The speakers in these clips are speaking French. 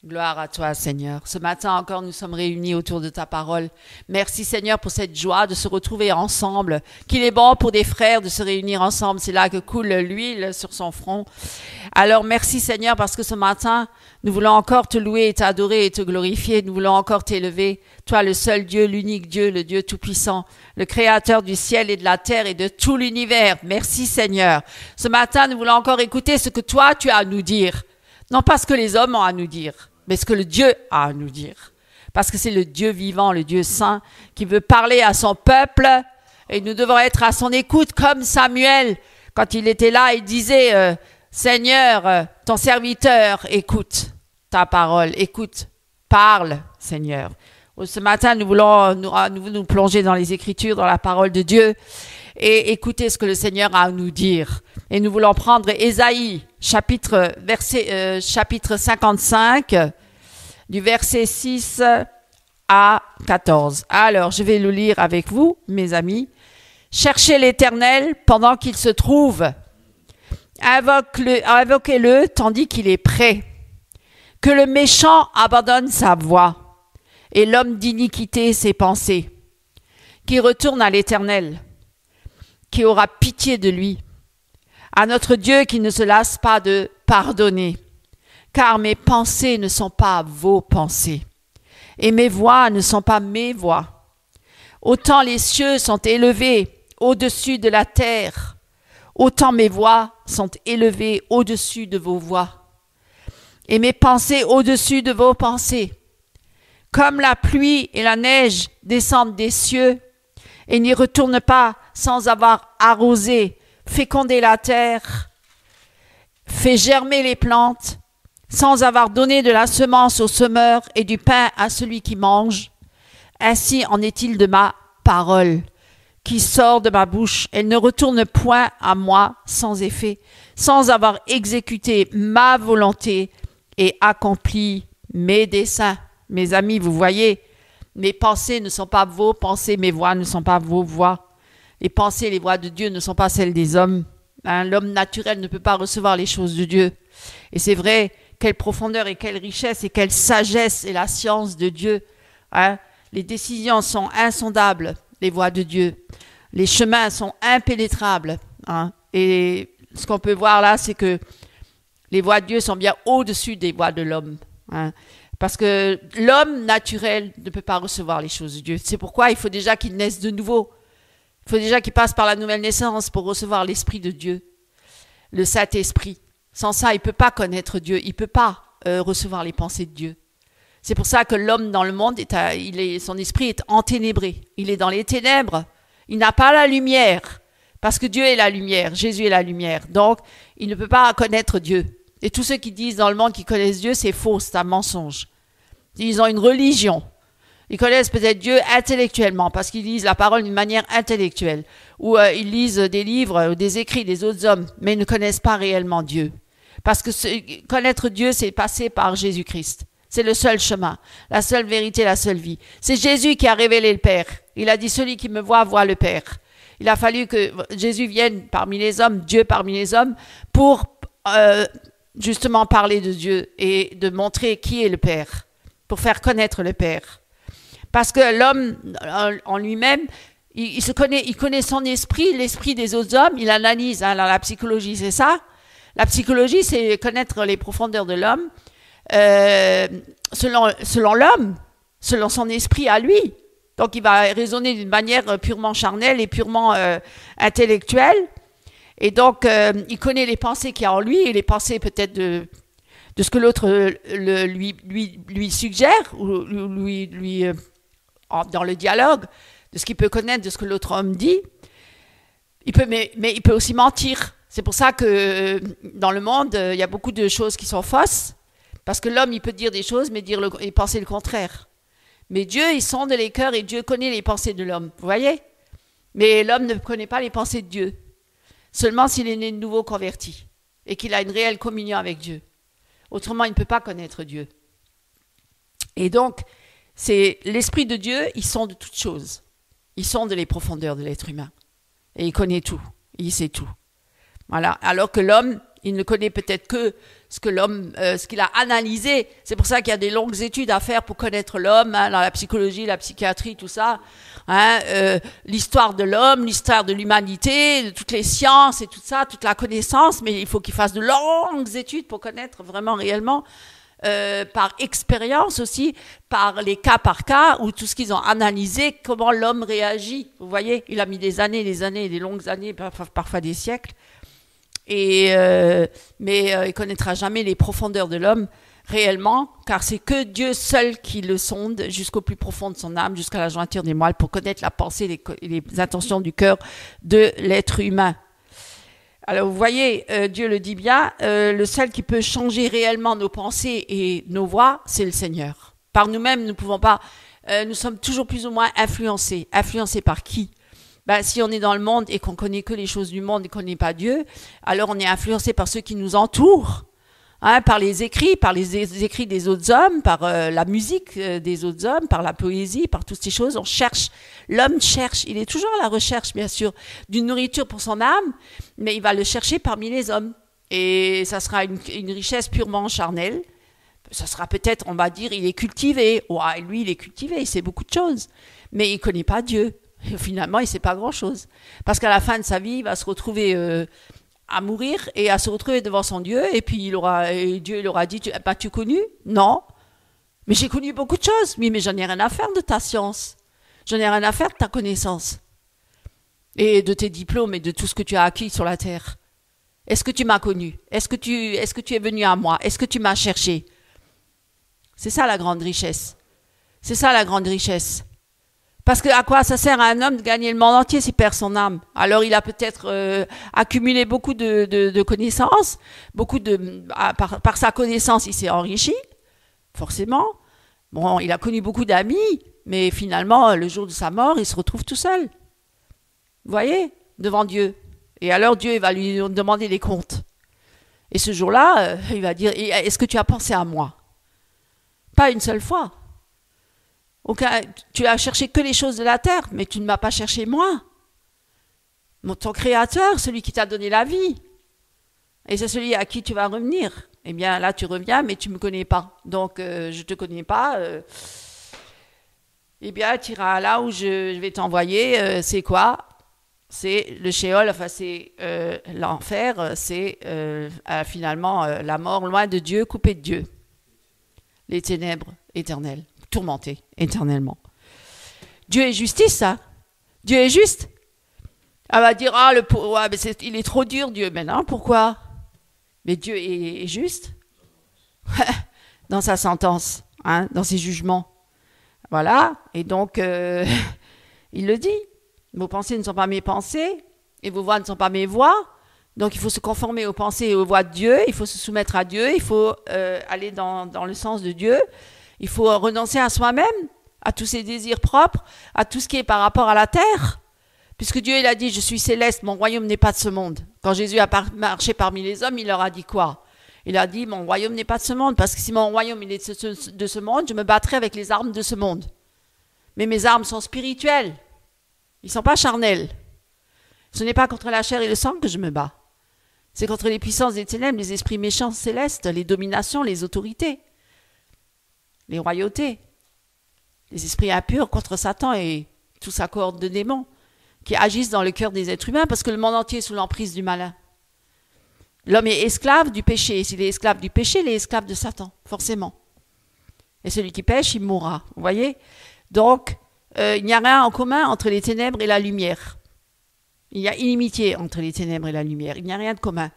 Gloire à toi, Seigneur. Ce matin encore, nous sommes réunis autour de ta parole. Merci, Seigneur, pour cette joie de se retrouver ensemble. Qu'il est bon pour des frères de se réunir ensemble. C'est là que coule l'huile sur son front. Alors, merci, Seigneur, parce que ce matin, nous voulons encore te louer et t'adorer et te glorifier. Nous voulons encore t'élever. Toi, le seul Dieu, l'unique Dieu, le Dieu tout-puissant, le créateur du ciel et de la terre et de tout l'univers. Merci, Seigneur. Ce matin, nous voulons encore écouter ce que toi, tu as à nous dire. Non pas ce que les hommes ont à nous dire, mais ce que le Dieu a à nous dire. Parce que c'est le Dieu vivant, le Dieu saint, qui veut parler à son peuple. Et nous devons être à son écoute, comme Samuel, quand il était là, il disait, Seigneur, ton serviteur, écoute ta parole, écoute, parle, Seigneur. Ce matin, nous voulons nous plonger dans les Écritures, dans la parole de Dieu, et écouter ce que le Seigneur a à nous dire. Et nous voulons prendre Ésaïe, chapitre 55, du verset 6 à 14. Alors, je vais le lire avec vous, mes amis. « Cherchez l'Éternel pendant qu'il se trouve. Invoquez-le tandis qu'il est prêt. Que le méchant abandonne sa voie et l'homme d'iniquité ses pensées. Qui retourne à l'Éternel, qui aura pitié de lui. À notre Dieu qui ne se lasse pas de pardonner. Car mes pensées ne sont pas vos pensées, et mes voix ne sont pas mes voix. Autant les cieux sont élevés au-dessus de la terre, autant mes voix sont élevées au-dessus de vos voix, et mes pensées au-dessus de vos pensées. Comme la pluie et la neige descendent des cieux, et n'y retournent pas sans avoir arrosé, fécondé la terre, fait germer les plantes, sans avoir donné de la semence au semeur et du pain à celui qui mange. Ainsi en est-il de ma parole qui sort de ma bouche. Elle ne retourne point à moi sans effet, sans avoir exécuté ma volonté et accompli mes desseins. Mes amis, vous voyez, mes pensées ne sont pas vos pensées, mes voix ne sont pas vos voix. Les pensées, les voix de Dieu ne sont pas celles des hommes. L'homme naturel ne peut pas recevoir les choses de Dieu. Et c'est vrai, quelle profondeur et quelle richesse et quelle sagesse est la science de Dieu. Les décisions sont insondables, les voies de Dieu. Les chemins sont impénétrables. Et ce qu'on peut voir là, c'est que les voies de Dieu sont bien au-dessus des voies de l'homme. Parce que l'homme naturel ne peut pas recevoir les choses de Dieu. C'est pourquoi il faut déjà qu'il naisse de nouveau. Il faut déjà qu'il passe par la nouvelle naissance pour recevoir l'Esprit de Dieu, le Saint-Esprit. Sans ça, il ne peut pas connaître Dieu, il ne peut pas recevoir les pensées de Dieu. C'est pour ça que l'homme dans le monde, son esprit est enténébré. Il est dans les ténèbres. Il n'a pas la lumière, parce que Dieu est la lumière, Jésus est la lumière. Donc, il ne peut pas connaître Dieu. Et tous ceux qui disent dans le monde qu'ils connaissent Dieu, c'est faux, c'est un mensonge. Ils ont une religion. Ils connaissent peut-être Dieu intellectuellement, parce qu'ils lisent la parole d'une manière intellectuelle, ou ils lisent des livres ou des écrits des autres hommes, mais ils ne connaissent pas réellement Dieu. Parce que connaître Dieu, c'est passer par Jésus-Christ. C'est le seul chemin, la seule vérité, la seule vie. C'est Jésus qui a révélé le Père. Il a dit, celui qui me voit, voit le Père. Il a fallu que Jésus vienne parmi les hommes, Dieu parmi les hommes, pour justement parler de Dieu et de montrer qui est le Père, pour faire connaître le Père. Parce que l'homme en lui-même, il connaît son esprit, l'esprit des autres hommes, il analyse. La psychologie, c'est ça. La psychologie, c'est connaître les profondeurs de l'homme selon l'homme, selon son esprit à lui. Donc, il va raisonner d'une manière purement charnelle et purement intellectuelle. Et donc, il connaît les pensées qu'il y a en lui et les pensées peut-être de ce que l'autre lui suggère ou dans le dialogue, de ce qu'il peut connaître, de ce que l'autre homme dit. Mais il peut aussi mentir. C'est pour ça que dans le monde, il y a beaucoup de choses qui sont fausses, parce que l'homme, il peut dire des choses, mais et penser le contraire. Mais Dieu, il sonde les cœurs et Dieu connaît les pensées de l'homme. Vous voyez? Mais l'homme ne connaît pas les pensées de Dieu. Seulement s'il est né de nouveau converti et qu'il a une réelle communion avec Dieu. Autrement, il ne peut pas connaître Dieu. Et donc, c'est l'Esprit de Dieu, il sonde toutes choses. Il sonde les profondeurs de l'être humain. Et il connaît tout. Il sait tout. Voilà. Alors que l'homme, Il ne connaît peut-être que ce que l'homme, ce qu'il a analysé. C'est pour ça qu'il y a des longues études à faire pour connaître l'homme, hein, dans la psychologie, la psychiatrie, tout ça. Hein, l'histoire de l'homme, l'histoire de l'humanité, de toutes les sciences et tout ça, toute la connaissance. Mais il faut qu'il fasse de longues études pour connaître vraiment réellement. Par expérience aussi, par les cas par cas, ou tout ce qu'ils ont analysé, comment l'homme réagit. Vous voyez, il a mis des années, des longues années, parfois des siècles. Mais il ne connaîtra jamais les profondeurs de l'homme réellement, car c'est que Dieu seul qui le sonde jusqu'au plus profond de son âme, jusqu'à la jointure des moelles, pour connaître la pensée, les intentions du cœur de l'être humain. Alors vous voyez, Dieu le dit bien, le seul qui peut changer réellement nos pensées et nos voix, c'est le Seigneur. Par nous-mêmes, nous ne pouvons pas, nous sommes toujours plus ou moins influencés. Influencés par qui? Si on est dans le monde et qu'on connaît que les choses du monde et qu'on n'est pas Dieu, alors on est influencé par ceux qui nous entourent, hein, par les écrits des autres hommes, par la musique des autres hommes, par la poésie, par toutes ces choses. On cherche, l'homme cherche, il est toujours à la recherche, bien sûr, d'une nourriture pour son âme, mais il va le chercher parmi les hommes. Et ça sera une richesse purement charnelle. Ça sera peut-être, on va dire, il est cultivé. Ouais, lui, il est cultivé, il sait beaucoup de choses, mais il ne connaît pas Dieu. Et finalement, il ne sait pas grand-chose. Parce qu'à la fin de sa vie, il va se retrouver à mourir et à se retrouver devant son Dieu. Et puis, Dieu leur a dit, tu connu? Non. Mais j'ai connu beaucoup de choses. Oui, mais j'en ai rien à faire de ta science. J'en ai rien à faire de ta connaissance. Et de tes diplômes et de tout ce que tu as acquis sur la terre. Est-ce que tu m'as connu? Est-ce que tu es venu à moi? Est-ce que tu m'as cherché? C'est ça la grande richesse. C'est ça la grande richesse. Parce que à quoi ça sert à un homme de gagner le monde entier s'il perd son âme? Alors il a peut-être accumulé beaucoup de connaissances, par sa connaissance il s'est enrichi, forcément. Bon, il a connu beaucoup d'amis, mais finalement le jour de sa mort il se retrouve tout seul. Vous voyez, devant Dieu. Et alors Dieu il va lui demander des comptes. Et ce jour-là, il va dire, est-ce que tu as pensé à moi? Pas une seule fois. Tu as cherché que les choses de la terre, mais tu ne m'as pas cherché moi. Ton créateur, celui qui t'a donné la vie. Et c'est celui à qui tu vas revenir. Eh bien, là, tu reviens, mais tu ne me connais pas. Donc, je ne te connais pas. Eh bien, tu iras là où je vais t'envoyer. C'est quoi? C'est le Sheol, enfin, c'est l'enfer. C'est finalement la mort loin de Dieu, coupé de Dieu. Les ténèbres éternelles. Tourmenté éternellement. Dieu est justice, ça. Dieu est juste. Elle va dire, il est trop dur, Dieu. Mais non, pourquoi? Mais Dieu est juste. Dans sa sentence, hein, dans ses jugements. Voilà. Et donc, il le dit. Vos pensées ne sont pas mes pensées, et vos voix ne sont pas mes voix. Donc, il faut se conformer aux pensées et aux voix de Dieu. Il faut se soumettre à Dieu. Il faut aller dans le sens de Dieu. Il faut renoncer à soi-même, à tous ses désirs propres, à tout ce qui est par rapport à la terre. Puisque Dieu, il a dit, je suis céleste, mon royaume n'est pas de ce monde. Quand Jésus a marché parmi les hommes, il leur a dit quoi? Il a dit, mon royaume n'est pas de ce monde, parce que si mon royaume il est de ce monde, je me battrai avec les armes de ce monde. Mais mes armes sont spirituelles. Ils ne sont pas charnels. Ce n'est pas contre la chair et le sang que je me bats. C'est contre les puissances des ténèbres, les esprits méchants célestes, les dominations, les autorités. Les royautés, les esprits impurs contre Satan et toute sa cohorte de démons qui agissent dans le cœur des êtres humains parce que le monde entier est sous l'emprise du malin. L'homme est esclave du péché. S'il est esclave du péché, il est esclave de Satan, forcément. Et celui qui pêche, il mourra. Vous voyez? Donc, il n'y a rien en commun entre les ténèbres et la lumière. Il y a inimitié entre les ténèbres et la lumière. Il n'y a rien de commun.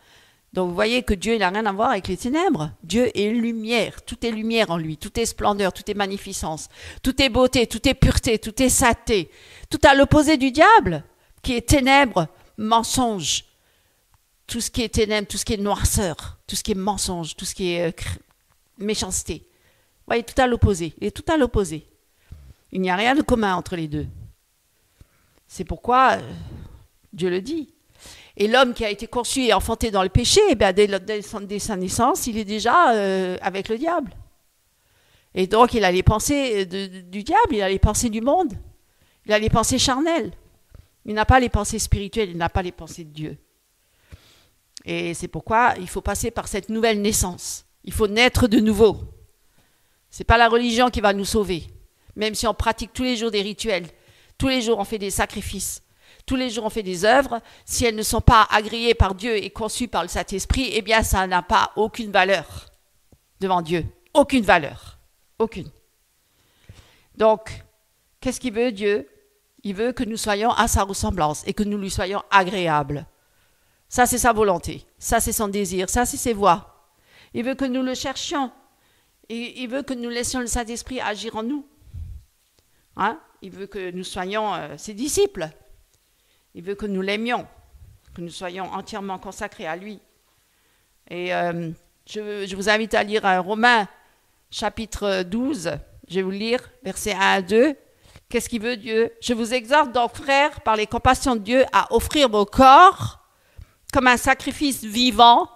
Donc vous voyez que Dieu n'a rien à voir avec les ténèbres. Dieu est lumière, tout est lumière en lui, tout est splendeur, tout est magnificence, tout est beauté, tout est pureté, tout est sainteté. Tout à l'opposé du diable, qui est ténèbres, mensonge. Tout ce qui est ténèbres, tout ce qui est noirceur, tout ce qui est mensonge, tout ce qui est méchanceté. Vous voyez, tout à l'opposé, il est tout à l'opposé. Il n'y a rien de commun entre les deux. C'est pourquoi Dieu le dit. Et l'homme qui a été conçu et enfanté dans le péché, eh bien, dès sa naissance, il est déjà avec le diable. Et donc, il a les pensées du diable, il a les pensées du monde, il a les pensées charnelles. Il n'a pas les pensées spirituelles, il n'a pas les pensées de Dieu. Et c'est pourquoi il faut passer par cette nouvelle naissance. Il faut naître de nouveau. Ce n'est pas la religion qui va nous sauver. Même si on pratique tous les jours des rituels, tous les jours on fait des sacrifices, tous les jours on fait des œuvres, si elles ne sont pas agréées par Dieu et conçues par le Saint-Esprit, eh bien ça n'a pas aucune valeur devant Dieu. Aucune valeur. Aucune. Donc, qu'est-ce qu'il veut Dieu? Il veut que nous soyons à sa ressemblance et que nous lui soyons agréables. Ça, c'est sa volonté. Ça, c'est son désir. Ça, c'est ses voies. Il veut que nous le cherchions. Et il veut que nous laissions le Saint-Esprit agir en nous. Hein? Il veut que nous soyons ses disciples. Il veut que nous l'aimions, que nous soyons entièrement consacrés à lui. Et je vous invite à lire Romains chapitre 12. Je vais vous lire versets 1 à 2. Qu'est-ce qu'il veut Dieu? Je vous exhorte donc, frères, par les compassions de Dieu, à offrir vos corps comme un sacrifice vivant,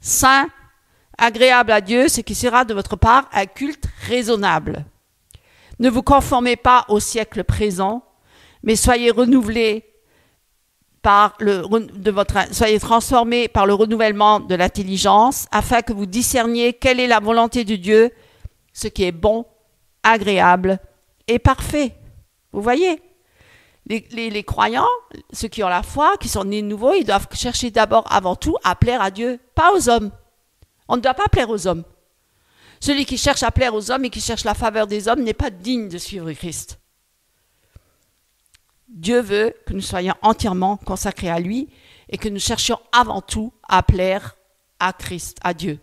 saint, agréable à Dieu, ce qui sera de votre part un culte raisonnable. Ne vous conformez pas au siècle présent, mais soyez renouvelés soyez transformés par le renouvellement de l'intelligence, afin que vous discerniez quelle est la volonté de Dieu, ce qui est bon, agréable et parfait. Vous voyez, les croyants, ceux qui ont la foi, qui sont nés de nouveau, ils doivent chercher d'abord, avant tout, à plaire à Dieu, pas aux hommes. On ne doit pas plaire aux hommes. Celui qui cherche à plaire aux hommes et qui cherche la faveur des hommes n'est pas digne de suivre Christ. Dieu veut que nous soyons entièrement consacrés à lui et que nous cherchions avant tout à plaire à Christ, à Dieu.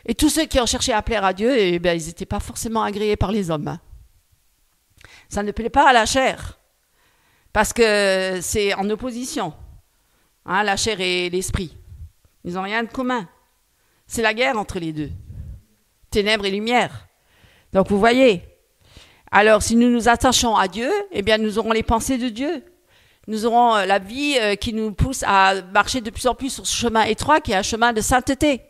Et tous ceux qui ont cherché à plaire à Dieu, eh bien, ils n'étaient pas forcément agréés par les hommes. Ça ne plaît pas à la chair, parce que c'est en opposition. Hein, la chair et l'esprit. Ils n'ont rien de commun. C'est la guerre entre les deux. Ténèbres et lumière. Donc vous voyez. Alors si nous nous attachons à Dieu, eh bien nous aurons les pensées de Dieu. Nous aurons la vie qui nous pousse à marcher de plus en plus sur ce chemin étroit qui est un chemin de sainteté,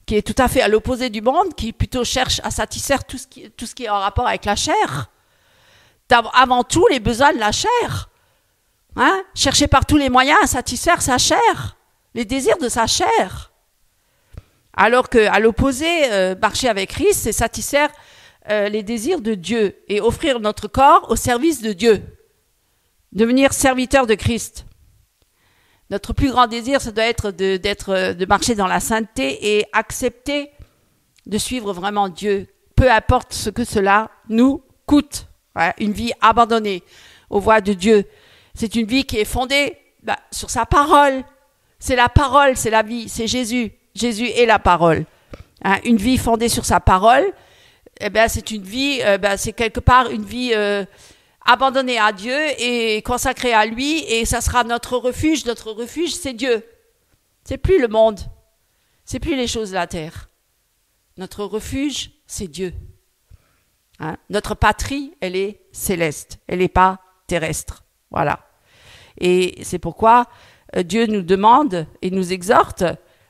qui est tout à fait à l'opposé du monde, qui plutôt cherche à satisfaire tout ce qui est en rapport avec la chair. Avant tout les besoins de la chair. Hein? Chercher par tous les moyens à satisfaire sa chair, les désirs de sa chair. Alors qu'à l'opposé, marcher avec Christ, c'est satisfaire les désirs de Dieu et offrir notre corps au service de Dieu. Devenir serviteur de Christ. Notre plus grand désir, ça doit être de marcher dans la sainteté et accepter de suivre vraiment Dieu, peu importe ce que cela nous coûte. Ouais, une vie abandonnée aux voies de Dieu. C'est une vie qui est fondée sur sa parole. C'est la parole, c'est la vie, c'est Jésus. Jésus est la parole. Hein, une vie fondée sur sa parole, eh ben, c'est une vie, c'est quelque part une vie abandonnée à Dieu et consacrée à lui, et ça sera notre refuge. Notre refuge, c'est Dieu. C'est plus le monde. C'est plus les choses de la terre. Notre refuge, c'est Dieu. Hein? Notre patrie, elle est céleste. Elle n'est pas terrestre. Voilà. Et c'est pourquoi Dieu nous demande et nous exhorte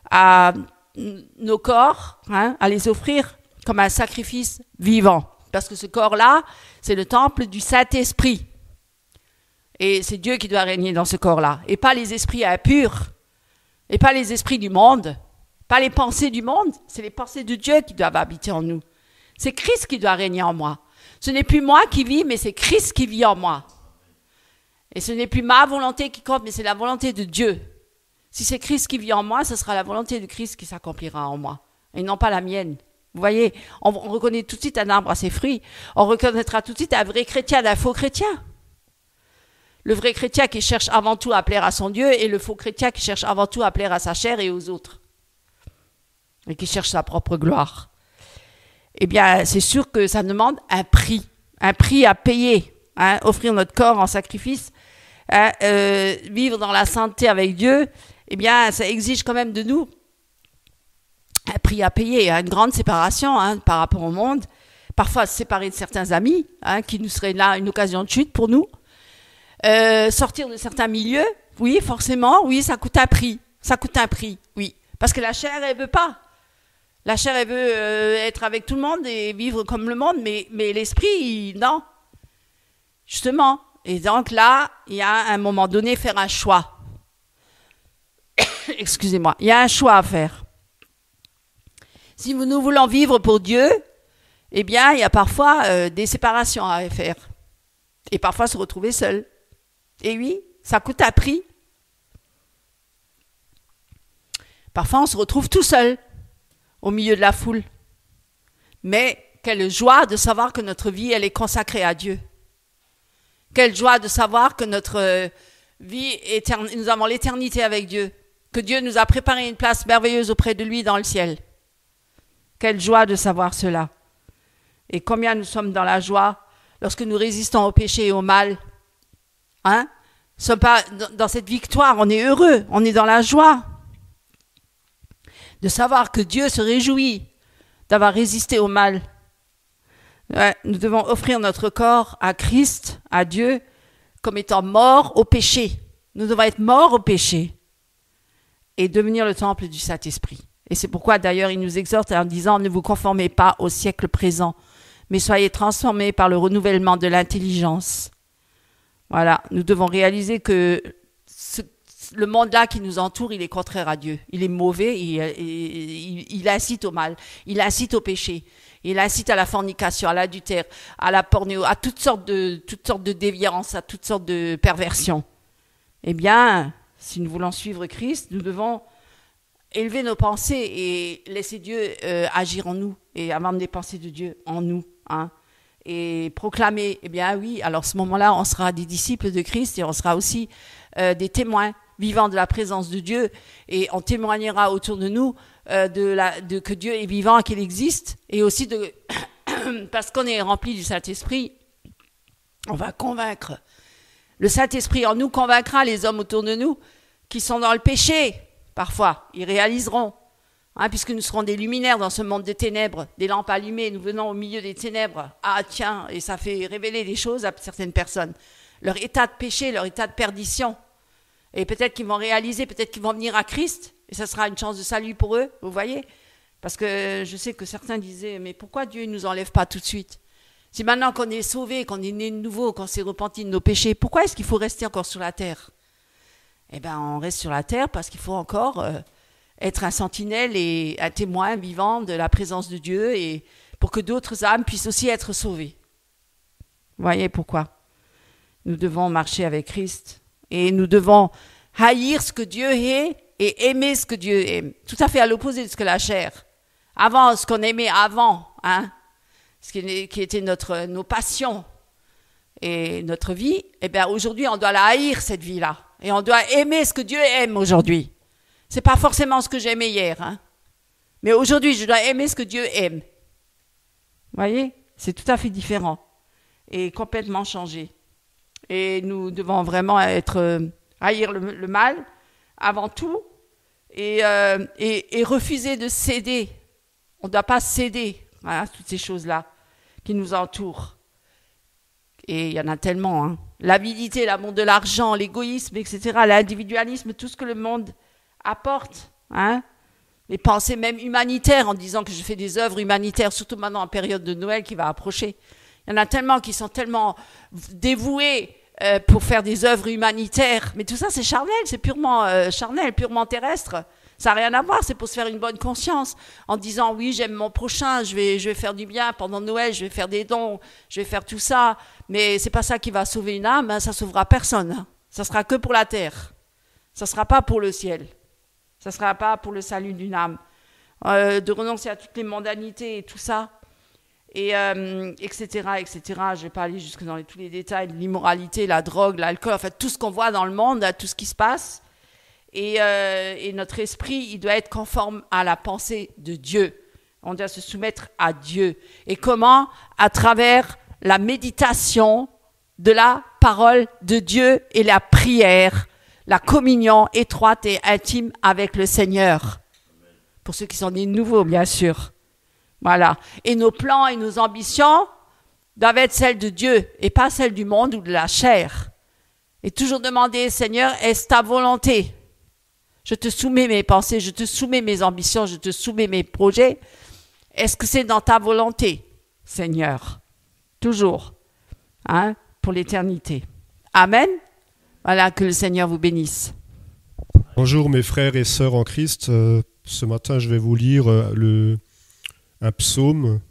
à nos corps, hein, à les offrir comme un sacrifice vivant. Parce que ce corps-là, c'est le temple du Saint-Esprit. Et c'est Dieu qui doit régner dans ce corps-là. Et pas les esprits impurs. Et pas les esprits du monde. Pas les pensées du monde. C'est les pensées de Dieu qui doivent habiter en nous. C'est Christ qui doit régner en moi. Ce n'est plus moi qui vis, mais c'est Christ qui vit en moi. Et ce n'est plus ma volonté qui compte, mais c'est la volonté de Dieu. Si c'est Christ qui vit en moi, ce sera la volonté de Christ qui s'accomplira en moi. Et non pas la mienne. Vous voyez, on reconnaît tout de suite un arbre à ses fruits. On reconnaîtra tout de suite un vrai chrétien d'un faux chrétien. Le vrai chrétien qui cherche avant tout à plaire à son Dieu et le faux chrétien qui cherche avant tout à plaire à sa chair et aux autres. Et qui cherche sa propre gloire. Eh bien, c'est sûr que ça demande un prix à payer. Hein, offrir notre corps en sacrifice, hein, vivre dans la sainteté avec Dieu, eh bien, ça exige quand même de nous un prix à payer, une grande séparation hein, par rapport au monde, parfois se séparer de certains amis, hein, qui nous seraient là une occasion de chute pour nous, sortir de certains milieux, oui, forcément, oui, ça coûte un prix, oui, parce que la chair, elle veut pas. La chair, elle veut être avec tout le monde et vivre comme le monde, mais l'esprit, non. Justement. Et donc là, il y a à un moment donné faire un choix. Excusez-moi, il y a un choix à faire. Si nous voulons vivre pour Dieu, eh bien, il y a parfois des séparations à faire. Et parfois se retrouver seul. Et oui, ça coûte un prix. Parfois, on se retrouve tout seul, au milieu de la foule. Mais quelle joie de savoir que notre vie, elle est consacrée à Dieu. Quelle joie de savoir que notre vie, nous avons l'éternité avec Dieu. Que Dieu nous a préparé une place merveilleuse auprès de lui dans le ciel. Quelle joie de savoir cela. Et combien nous sommes dans la joie lorsque nous résistons au péché et au mal. Hein? Nous ne sommes pas dans cette victoire, on est heureux, on est dans la joie. De savoir que Dieu se réjouit d'avoir résisté au mal. Ouais, nous devons offrir notre corps à Christ, à Dieu, comme étant morts au péché. Nous devons être morts au péché et devenir le temple du Saint-Esprit. Et c'est pourquoi d'ailleurs il nous exhorte en disant « Ne vous conformez pas au siècle présent, mais soyez transformés par le renouvellement de l'intelligence. » Voilà, nous devons réaliser que le monde-là qui nous entoure, il est contraire à Dieu. Il est mauvais, il incite au mal, il incite au péché, il incite à la fornication, à l'adultère, à la porno, à toutes sortes de déviances, à toutes sortes de perversions. Eh bien, si nous voulons suivre Christ, nous devons élever nos pensées et laisser Dieu agir en nous et avoir des pensées de Dieu en nous, hein, et proclamer, eh bien oui, alors à ce moment-là, on sera des disciples de Christ et on sera aussi des témoins vivants de la présence de Dieu et on témoignera autour de nous que Dieu est vivant, qu'il existe et aussi parce qu'on est rempli du Saint-Esprit, on va convaincre. Le Saint-Esprit en nous convaincra les hommes autour de nous qui sont dans le péché. Parfois, ils réaliseront, hein, puisque nous serons des luminaires dans ce monde des ténèbres, des lampes allumées, nous venons au milieu des ténèbres. Ah tiens, et ça fait révéler des choses à certaines personnes. Leur état de péché, leur état de perdition. Et peut-être qu'ils vont réaliser, peut-être qu'ils vont venir à Christ, et ça sera une chance de salut pour eux, vous voyez. Parce que je sais que certains disaient, mais pourquoi Dieu ne nous enlève pas tout de suite? Si maintenant qu'on est sauvé, qu'on est né de nouveau, qu'on s'est repenti de nos péchés, pourquoi est-ce qu'il faut rester encore sur la terre? Eh bien, on reste sur la terre parce qu'il faut encore être un sentinelle et un témoin vivant de la présence de Dieu et pour que d'autres âmes puissent aussi être sauvées. Vous voyez pourquoi? Nous devons marcher avec Christ et nous devons haïr ce que Dieu est et aimer ce que Dieu aime. Tout à fait à l'opposé de ce que la chair. Avant, ce qu'on aimait avant, hein, ce qui était nos passions et notre vie, eh bien aujourd'hui, on doit la haïr, cette vie-là. Et on doit aimer ce que Dieu aime aujourd'hui. C'est pas forcément ce que j'aimais hier, hein. Mais aujourd'hui, je dois aimer ce que Dieu aime. Vous voyez? C'est tout à fait différent et complètement changé. Et nous devons vraiment haïr le mal avant tout et refuser de céder. On ne doit pas céder à toutes ces choses-là qui nous entourent. Et il y en a tellement, hein. L'avidité, l'amour de l'argent, l'égoïsme, etc., l'individualisme, tout ce que le monde apporte, hein. Les pensées même humanitaires, en disant que je fais des œuvres humanitaires, surtout maintenant en période de Noël qui va approcher. Il y en a tellement qui sont tellement dévoués pour faire des œuvres humanitaires. Mais tout ça, c'est charnel, c'est purement charnel, purement terrestre. Ça n'a rien à voir, c'est pour se faire une bonne conscience, en disant oui, j'aime mon prochain, je vais faire du bien pendant Noël, je vais faire des dons, je vais faire tout ça, mais c'est pas ça qui va sauver une âme, hein, ça sauvera personne. Hein. Ça sera que pour la terre, ça sera pas pour le ciel, ça sera pas pour le salut d'une âme. De renoncer à toutes les mondanités et tout ça, et etc., etc. Je vais pas aller jusque dans tous les détails de l'immoralité, la drogue, l'alcool, en fait tout ce qu'on voit dans le monde, tout ce qui se passe. Et notre esprit, il doit être conforme à la pensée de Dieu. On doit se soumettre à Dieu. Et comment? À travers la méditation de la parole de Dieu et la prière, la communion étroite et intime avec le Seigneur. Pour ceux qui sont nés nouveaux, bien sûr. Voilà. Et nos plans et nos ambitions doivent être celles de Dieu et pas celles du monde ou de la chair. Et toujours demander, Seigneur, est-ce ta volonté? Je te soumets mes pensées, je te soumets mes ambitions, je te soumets mes projets. Est-ce que c'est dans ta volonté, Seigneur? Toujours, hein, pour l'éternité. Amen. Voilà, que le Seigneur vous bénisse. Bonjour mes frères et sœurs en Christ. Ce matin, je vais vous lire un psaume.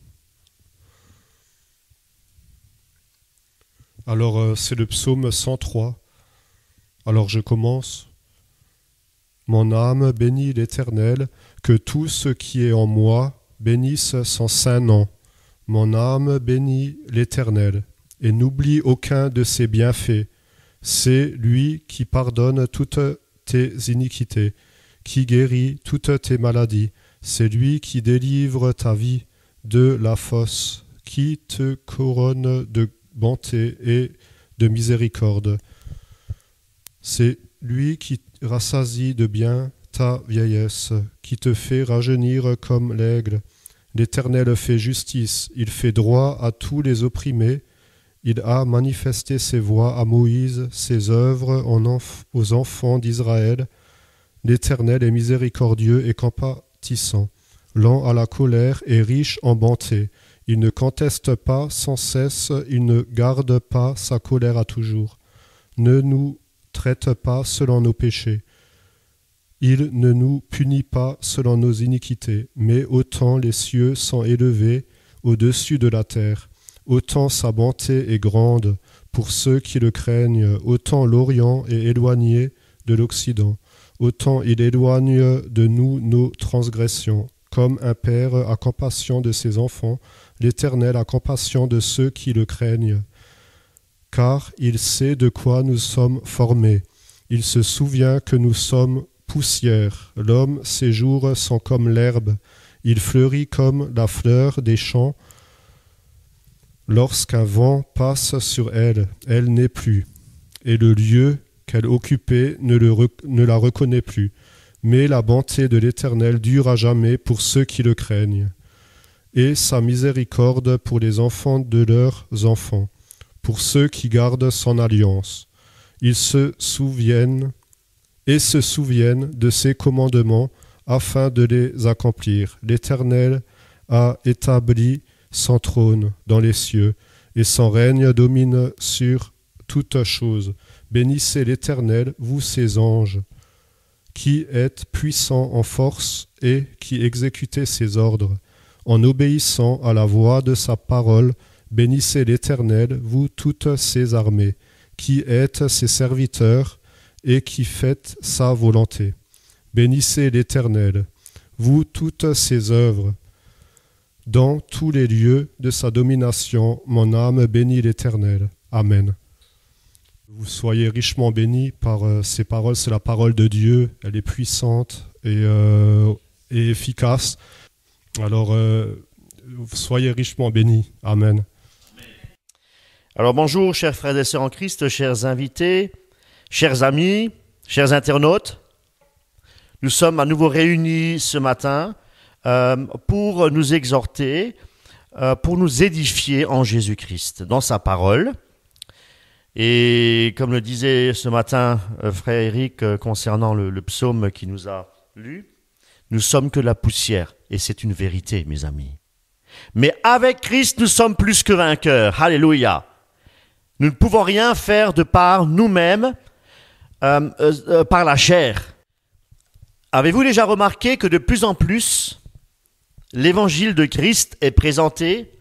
Alors, c'est le psaume 103. Alors, je commence. Mon âme bénit l'Éternel, que tout ce qui est en moi bénisse son saint nom. Mon âme bénit l'Éternel, et n'oublie aucun de ses bienfaits. C'est lui qui pardonne toutes tes iniquités, qui guérit toutes tes maladies. C'est lui qui délivre ta vie de la fosse, qui te couronne de bonté et de miséricorde. C'est lui qui rassasie de bien ta vieillesse, qui te fait rajeunir comme l'aigle. L'Éternel fait justice, il fait droit à tous les opprimés. Il a manifesté ses voies à Moïse, ses œuvres aux enfants d'Israël. L'Éternel est miséricordieux et compatissant, lent à la colère et riche en bonté. Il ne conteste pas sans cesse, il ne garde pas sa colère à toujours. Ne nous traite pas selon nos péchés. Il ne nous punit pas selon nos iniquités, mais autant les cieux sont élevés au-dessus de la terre, autant sa bonté est grande pour ceux qui le craignent, autant l'Orient est éloigné de l'Occident, autant il éloigne de nous nos transgressions. Comme un père a compassion de ses enfants, l'Éternel a compassion de ceux qui le craignent, car il sait de quoi nous sommes formés. Il se souvient que nous sommes poussière. L'homme, ses jours sont comme l'herbe. Il fleurit comme la fleur des champs. Lorsqu'un vent passe sur elle, elle n'est plus. Et le lieu qu'elle occupait ne la reconnaît plus. Mais la bonté de l'Éternel dure à jamais pour ceux qui le craignent. Et sa miséricorde pour les enfants de leurs enfants, pour ceux qui gardent son alliance. Ils se souviennent de ses commandements afin de les accomplir. L'Éternel a établi son trône dans les cieux, et son règne domine sur toute chose. Bénissez l'Éternel, vous ses anges, qui êtes puissants en force et qui exécutez ses ordres. En obéissant à la voix de sa parole, bénissez l'Éternel, vous toutes ses armées, qui êtes ses serviteurs, et qui faites sa volonté. Bénissez l'Éternel, vous toutes ses œuvres. Dans tous les lieux de sa domination, mon âme bénit l'Éternel. Amen. Vous soyez richement bénis par ces paroles. C'est la parole de Dieu. Elle est puissante et efficace. Alors, soyez richement bénis. Amen. Alors bonjour, chers frères et sœurs en Christ, chers invités, chers amis, chers internautes. Nous sommes à nouveau réunis ce matin pour nous exhorter, pour nous édifier en Jésus-Christ, dans sa parole. Et comme le disait ce matin frère Eric concernant le psaume qui nous a lu, nous sommes que la poussière, et c'est une vérité, mes amis. Mais avec Christ, nous sommes plus que vainqueurs. Alléluia. Nous ne pouvons rien faire de par nous-mêmes, par la chair. Avez-vous déjà remarqué que de plus en plus, l'évangile de Christ est présenté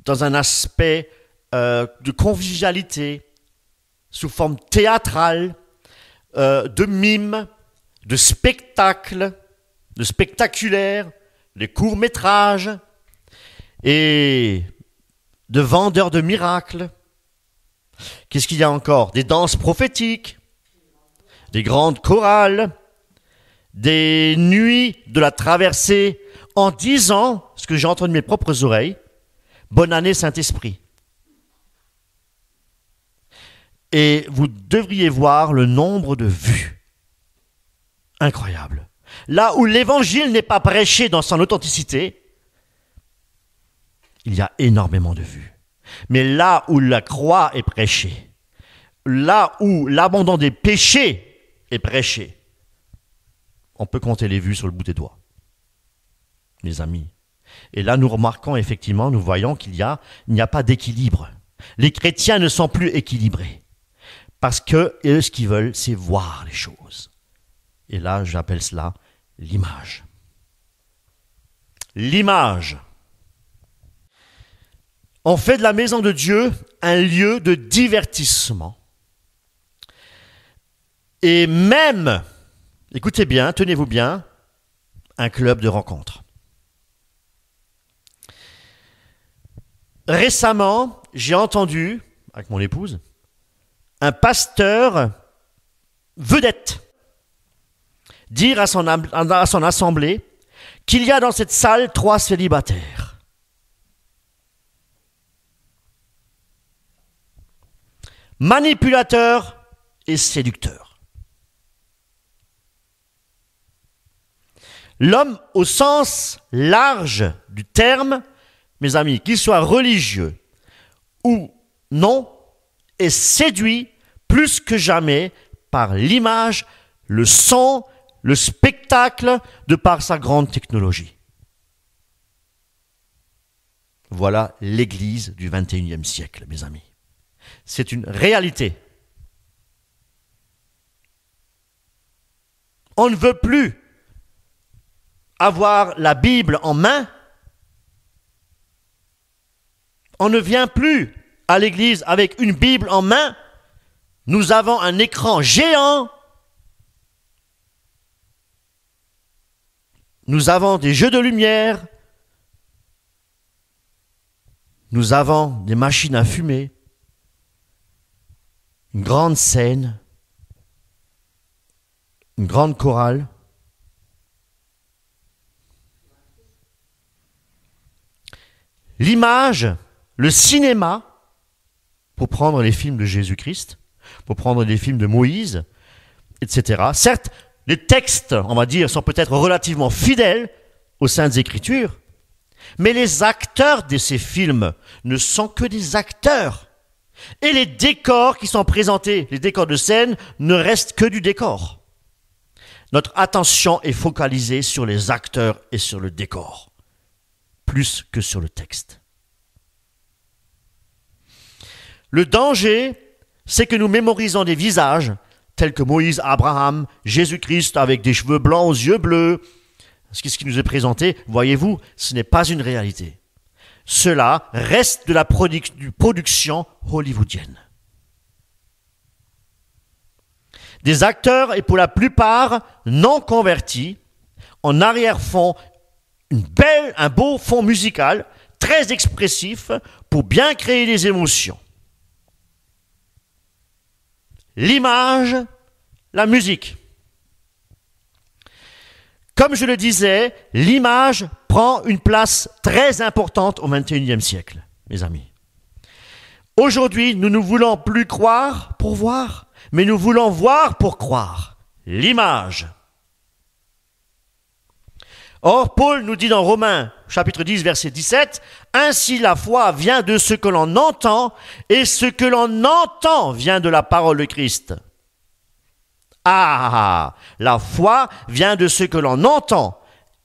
dans un aspect de convivialité, sous forme théâtrale, de mime, de spectacle, de spectaculaire, de courts-métrages et de vendeurs de miracles. Qu'est-ce qu'il y a encore? Des danses prophétiques, des grandes chorales, des nuits de la traversée en disant, ce que j'ai entendu de mes propres oreilles, bonne année Saint-Esprit. Et vous devriez voir le nombre de vues. Incroyable. Là où l'évangile n'est pas prêché dans son authenticité, il y a énormément de vues. Mais là où la croix est prêchée, là où l'abandon des péchés est prêché, on peut compter les vues sur le bout des doigts, les amis. Et là, nous remarquons effectivement, nous voyons qu'il n'y a pas d'équilibre. Les chrétiens ne sont plus équilibrés. Parce que eux, ce qu'ils veulent, c'est voir les choses. Et là, j'appelle cela l'image. L'image. On fait de la maison de Dieu un lieu de divertissement. Et même, écoutez bien, tenez-vous bien, un club de rencontres. Récemment, j'ai entendu, avec mon épouse, un pasteur vedette dire à son assemblée qu'il y a dans cette salle 3 célibataires. Manipulateurs et séducteurs. L'homme, au sens large du terme, mes amis, qu'il soit religieux ou non, est séduit plus que jamais par l'image, le son, le spectacle, de par sa grande technologie. Voilà l'Église du XXIe siècle, mes amis. C'est une réalité. On ne veut plus avoir la Bible en main. On ne vient plus à l'église avec une Bible en main. Nous avons un écran géant. Nous avons des jeux de lumière. Nous avons des machines à fumer. Une grande scène. Une grande chorale. L'image, le cinéma, pour prendre les films de Jésus-Christ, pour prendre les films de Moïse, etc. Certes, les textes, on va dire, sont peut-être relativement fidèles aux Saintes Écritures, mais les acteurs de ces films ne sont que des acteurs. Et les décors qui sont présentés, les décors de scène, ne restent que du décor. Notre attention est focalisée sur les acteurs et sur le décor, plus que sur le texte. Le danger, c'est que nous mémorisons des visages tels que Moïse, Abraham, Jésus-Christ avec des cheveux blancs aux yeux bleus. Ce qui nous est présenté, voyez-vous, ce n'est pas une réalité. Cela reste de la production hollywoodienne. Des acteurs, et pour la plupart non convertis, en arrière-fond, un beau fond musical, très expressif, pour bien créer des émotions. L'image, la musique. Comme je le disais, l'image prend une place très importante au XXIe siècle, mes amis. Aujourd'hui, nous ne voulons plus croire pour voir, mais nous voulons voir pour croire. L'image. Or, Paul nous dit dans Romains, chapitre 10, verset 17, « Ainsi la foi vient de ce que l'on entend, et ce que l'on entend vient de la parole de Christ. » Ah, la foi vient de ce que l'on entend,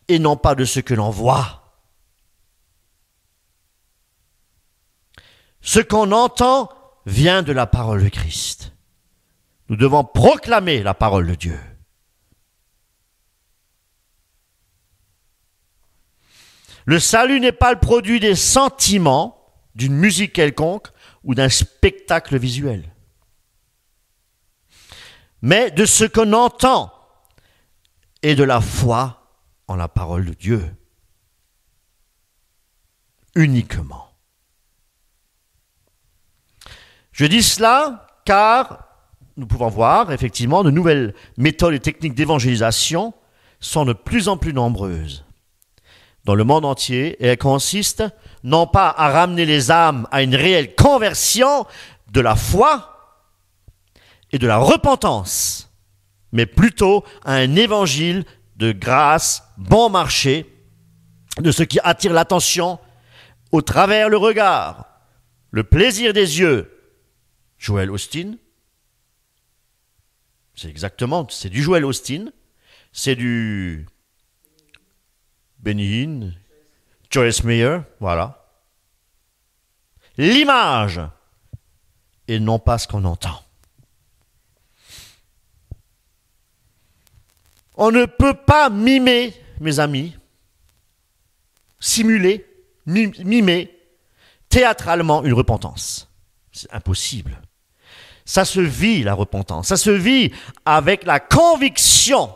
et non pas de ce que l'on voit. Ce qu'on entend vient de la parole de Christ. Nous devons proclamer la parole de Dieu. Le salut n'est pas le produit des sentiments, d'une musique quelconque ou d'un spectacle visuel, mais de ce qu'on entend et de la foi en la parole de Dieu. Uniquement. Je dis cela car nous pouvons voir effectivement de nouvelles méthodes et techniques d'évangélisation sont de plus en plus nombreuses dans le monde entier, et elles consistent non pas à ramener les âmes à une réelle conversion de la foi et de la repentance, mais plutôt à un évangile de grâce, bon marché, de ce qui attire l'attention au travers le regard, le plaisir des yeux. Joel Osteen, c'est du Joel Osteen, c'est du Benny Hinn, Joyce Meyer, voilà. L'image, et non pas ce qu'on entend. On ne peut pas mimer, mes amis, simuler, mimer théâtralement une repentance. C'est impossible. Ça se vit, la repentance. Ça se vit avec la conviction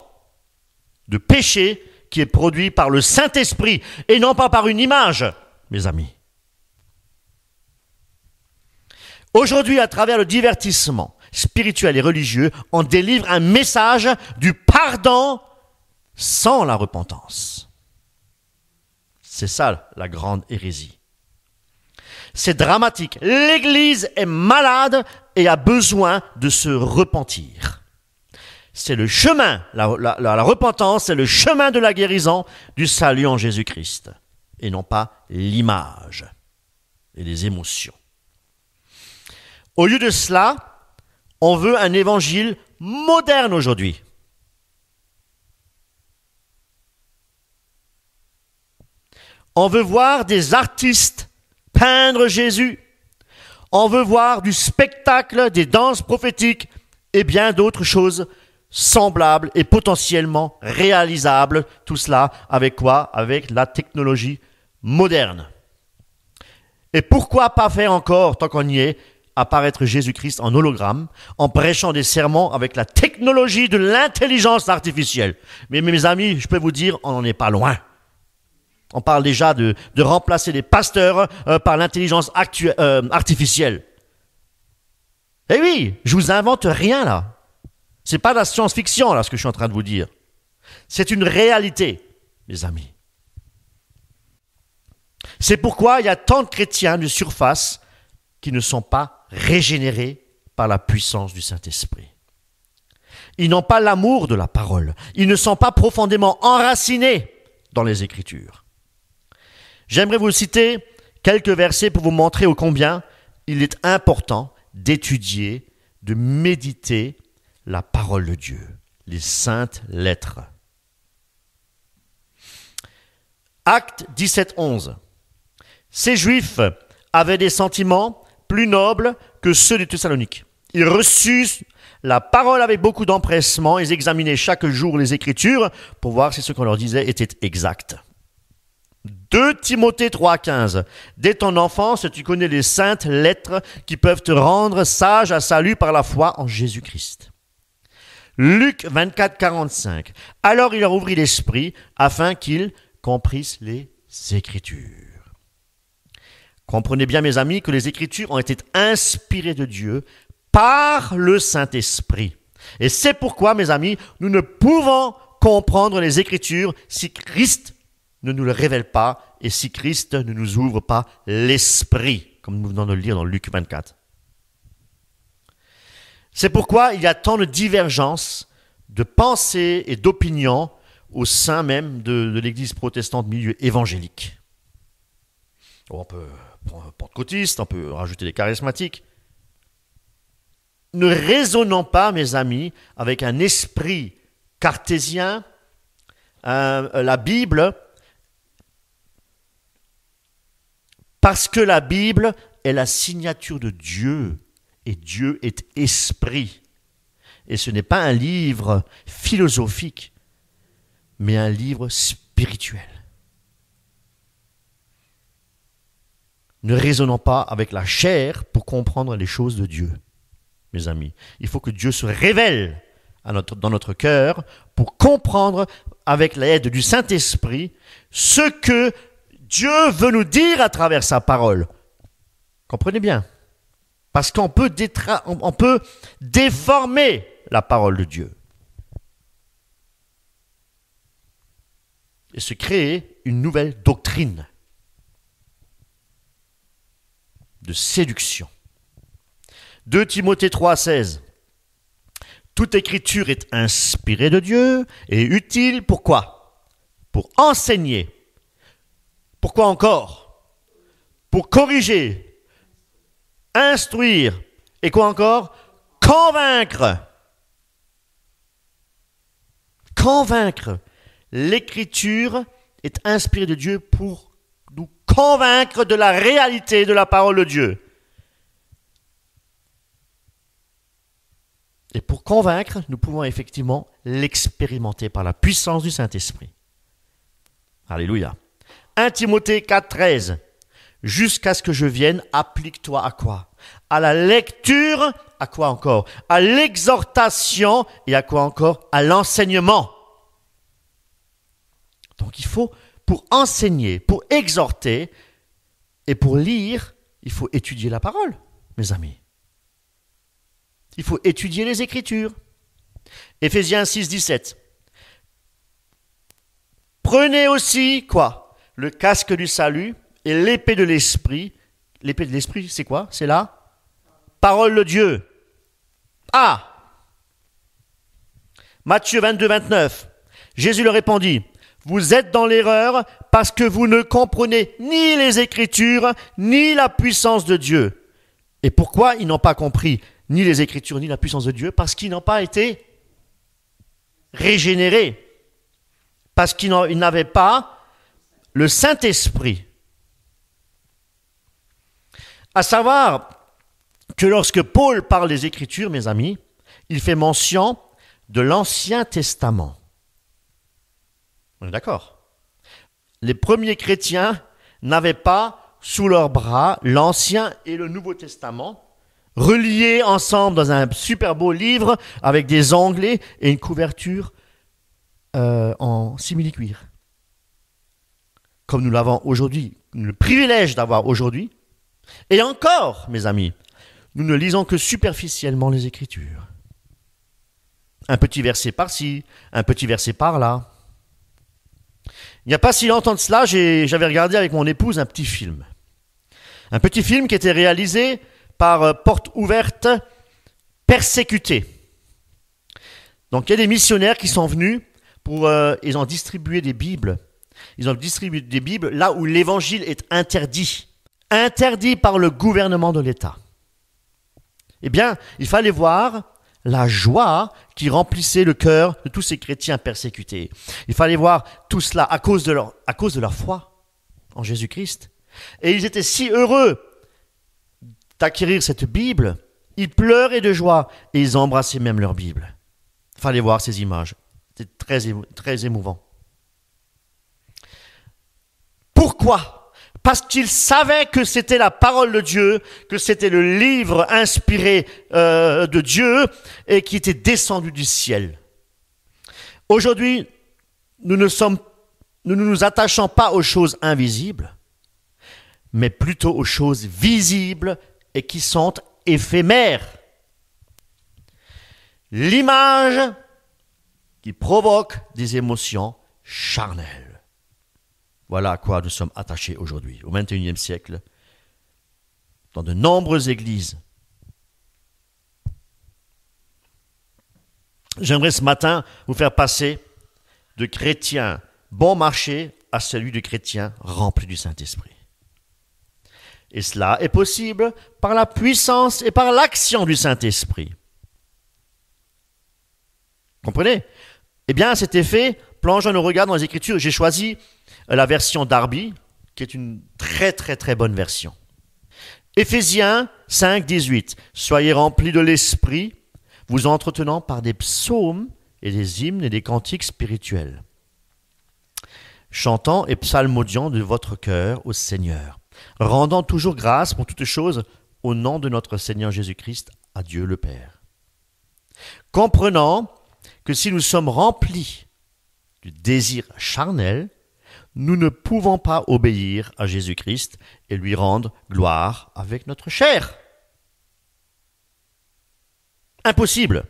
de péché qui est produit par le Saint-Esprit et non pas par une image, mes amis. Aujourd'hui, à travers le divertissement spirituel et religieux, on délivre un message du pardon sans la repentance. C'est ça la grande hérésie. C'est dramatique. L'Église est malade et a besoin de se repentir. C'est le chemin, la repentance, c'est le chemin de la guérison, du salut en Jésus-Christ, et non pas l'image et les émotions. Au lieu de cela, on veut un évangile moderne aujourd'hui. On veut voir des artistes peindre Jésus. On veut voir du spectacle, des danses prophétiques et bien d'autres choses semblables et potentiellement réalisables. Tout cela avec quoi? Avec la technologie moderne. Et pourquoi pas faire encore, tant qu'on y est, apparaître Jésus-Christ en hologramme, en prêchant des sermons avec la technologie de l'intelligence artificielle. Mais mes amis, je peux vous dire, on n'en est pas loin. On parle déjà de remplacer les pasteurs par l'intelligence artificielle. Eh oui, je vous invente rien là. C'est pas de la science-fiction là ce que je suis en train de vous dire. C'est une réalité, mes amis. C'est pourquoi il y a tant de chrétiens de surface qui ne sont pas régénérés par la puissance du Saint-Esprit. Ils n'ont pas l'amour de la parole. Ils ne sont pas profondément enracinés dans les Écritures. J'aimerais vous citer quelques versets pour vous montrer ô combien il est important d'étudier, de méditer la parole de Dieu, les saintes lettres. Actes 17:11. Ces Juifs avaient des sentiments plus nobles que ceux des Thessaloniques. Ils reçurent la parole avec beaucoup d'empressement. Ils examinaient chaque jour les Écritures pour voir si ce qu'on leur disait était exact. 2 Timothée 3,15. Dès ton enfance, tu connais les saintes lettres qui peuvent te rendre sage à salut par la foi en Jésus-Christ. Luc 24,45. Alors il leur ouvrit l'esprit afin qu'ils comprissent les Écritures. Comprenez bien, mes amis, que les Écritures ont été inspirées de Dieu par le Saint-Esprit. Et c'est pourquoi, mes amis, nous ne pouvons comprendre les Écritures si Christ ne nous le révèle pas et si Christ ne nous ouvre pas l'Esprit, comme nous venons de le lire dans Luc 24. C'est pourquoi il y a tant de divergences, de pensées et d'opinions au sein même de l'Église protestante milieu évangélique. On peut prendre pentecôtiste, on peut rajouter les charismatiques. Ne raisonnons pas, mes amis, avec un esprit cartésien, la Bible, parce que la Bible est la signature de Dieu, et Dieu est esprit. Et ce n'est pas un livre philosophique, mais un livre spirituel. Ne raisonnons pas avec la chair pour comprendre les choses de Dieu, mes amis. Il faut que Dieu se révèle dans notre cœur pour comprendre avec l'aide du Saint-Esprit ce que Dieu veut nous dire à travers sa parole. Comprenez bien. Parce qu'on peut déformer la parole de Dieu. Et se créer une nouvelle doctrine de séduction. 2 Timothée 3,16. Toute écriture est inspirée de Dieu et utile, pourquoi? Pour enseigner. Pourquoi encore? Pour corriger, instruire, et quoi encore? Convaincre. Convaincre. L'écriture est inspirée de Dieu pour nous convaincre de la réalité de la parole de Dieu. Et pour convaincre, nous pouvons effectivement l'expérimenter par la puissance du Saint-Esprit. Alléluia. 1 Timothée 4,13. Jusqu'à ce que je vienne, applique-toi à quoi? À la lecture, à quoi encore? À l'exhortation et à quoi encore? À l'enseignement. Donc il faut, pour enseigner, pour exhorter et pour lire, il faut étudier la parole, mes amis. Il faut étudier les Écritures. Éphésiens 6, 17. Prenez aussi, quoi? Le casque du salut et l'épée de l'esprit. L'épée de l'esprit, c'est quoi? C'est la parole de Dieu. Ah! Matthieu 22, 29. Jésus leur répondit, vous êtes dans l'erreur parce que vous ne comprenez ni les Écritures, ni la puissance de Dieu. Et pourquoi ils n'ont pas compris ni les Écritures, ni la puissance de Dieu? Parce qu'ils n'ont pas été régénérés. Parce qu'ils n'avaient pas le Saint-Esprit. À savoir que lorsque Paul parle des Écritures, mes amis, il fait mention de l'Ancien Testament. On est d'accord? Les premiers chrétiens n'avaient pas sous leurs bras l'Ancien et le Nouveau Testament, reliés ensemble dans un super beau livre avec des onglets et une couverture en simili-cuir. Comme nous l'avons aujourd'hui, le privilège d'avoir aujourd'hui. Et encore, mes amis, nous ne lisons que superficiellement les Écritures. Un petit verset par-ci, un petit verset par-là. Il n'y a pas si longtemps de cela, j'avais regardé avec mon épouse un petit film. Un petit film qui était réalisé par Porte Ouverte, Persécutés. Donc il y a des missionnaires qui sont venus ils ont distribué des Bibles. Ils ont distribué des Bibles là où l'évangile est interdit. Interdit par le gouvernement de l'État. Eh bien, il fallait voir la joie qui remplissait le cœur de tous ces chrétiens persécutés. Il fallait voir tout cela à cause de leur foi en Jésus-Christ. Et ils étaient si heureux d'acquérir cette Bible, ils pleuraient de joie et ils embrassaient même leur Bible. Il fallait voir ces images. C'était très émouvant. Pourquoi? Parce qu'ils savaient que c'était la parole de Dieu, que c'était le livre inspiré de Dieu et qui était descendu du ciel. Aujourd'hui, nous ne nous attachons pas aux choses invisibles, mais plutôt aux choses visibles et qui sont éphémères. L'image qui provoque des émotions charnelles. Voilà à quoi nous sommes attachés aujourd'hui, au XXIe siècle, dans de nombreuses églises. J'aimerais ce matin vous faire passer de chrétiens bon marché à celui de chrétiens remplis du Saint-Esprit. Et cela est possible par la puissance et par l'action du Saint-Esprit. Comprenez? Eh bien, cet effet, plongeons nos regards dans les Écritures. J'ai choisi la version Darby, qui est une très très très bonne version. Éphésiens 5, 18. Soyez remplis de l'Esprit, vous entretenant par des psaumes et des hymnes et des cantiques spirituels, chantant et psalmodiant de votre cœur au Seigneur, rendant toujours grâce pour toutes choses au nom de notre Seigneur Jésus-Christ à Dieu le Père. Comprenant que si nous sommes remplis du désir charnel, nous ne pouvons pas obéir à Jésus-Christ et lui rendre gloire avec notre chair. Impossible.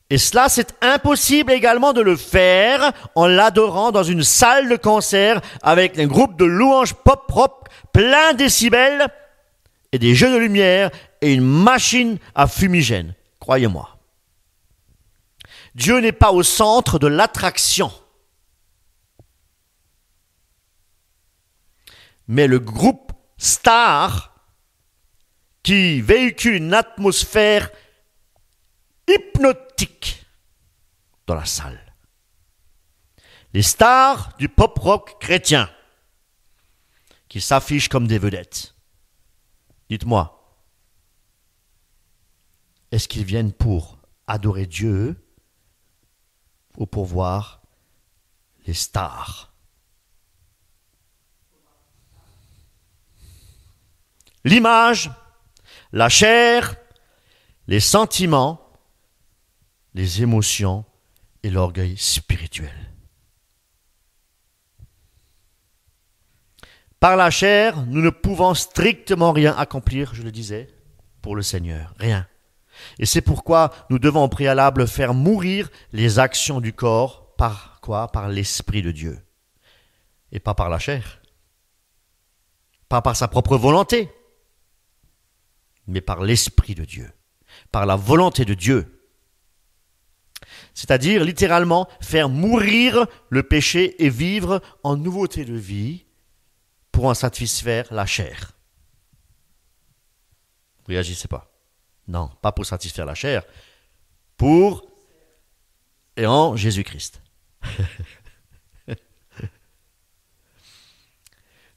Et cela, c'est impossible également de le faire en l'adorant dans une salle de concert avec un groupe de louanges pop-rock plein décibels et des jeux de lumière et une machine à fumigène. Croyez-moi. Dieu n'est pas au centre de l'attraction. Mais le groupe star qui véhicule une atmosphère hypnotique dans la salle. Les stars du pop-rock chrétien qui s'affichent comme des vedettes. Dites-moi, est-ce qu'ils viennent pour adorer Dieu ou pour voir les stars. L'image, la chair, les sentiments, les émotions et l'orgueil spirituel. Par la chair, nous ne pouvons strictement rien accomplir, je le disais, pour le Seigneur. Rien. Et c'est pourquoi nous devons au préalable faire mourir les actions du corps. Par quoi? Par l'Esprit de Dieu. Et pas par la chair. Pas par sa propre volonté. Mais par l'Esprit de Dieu. Par la volonté de Dieu. C'est-à-dire, littéralement, faire mourir le péché et vivre en nouveauté de vie pour en satisfaire la chair. Vous réagissez pas? Non, pas pour satisfaire la chair, pour et en Jésus-Christ.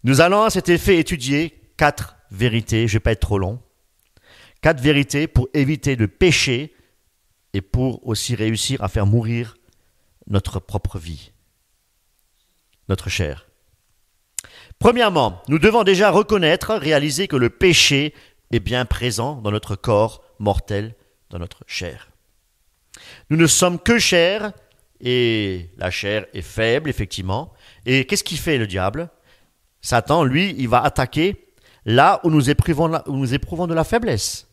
Nous allons à cet effet étudier 4 vérités, je ne vais pas être trop long, 4 vérités pour éviter de pécher et pour aussi réussir à faire mourir notre propre vie, notre chair. Premièrement, nous devons déjà reconnaître, réaliser que le péché est bien présent dans notre corps mortel, dans notre chair. Nous ne sommes que chair, et la chair est faible, effectivement. Et qu'est-ce qu'il fait, le diable? Satan, lui, il va attaquer là où nous éprouvons de la faiblesse.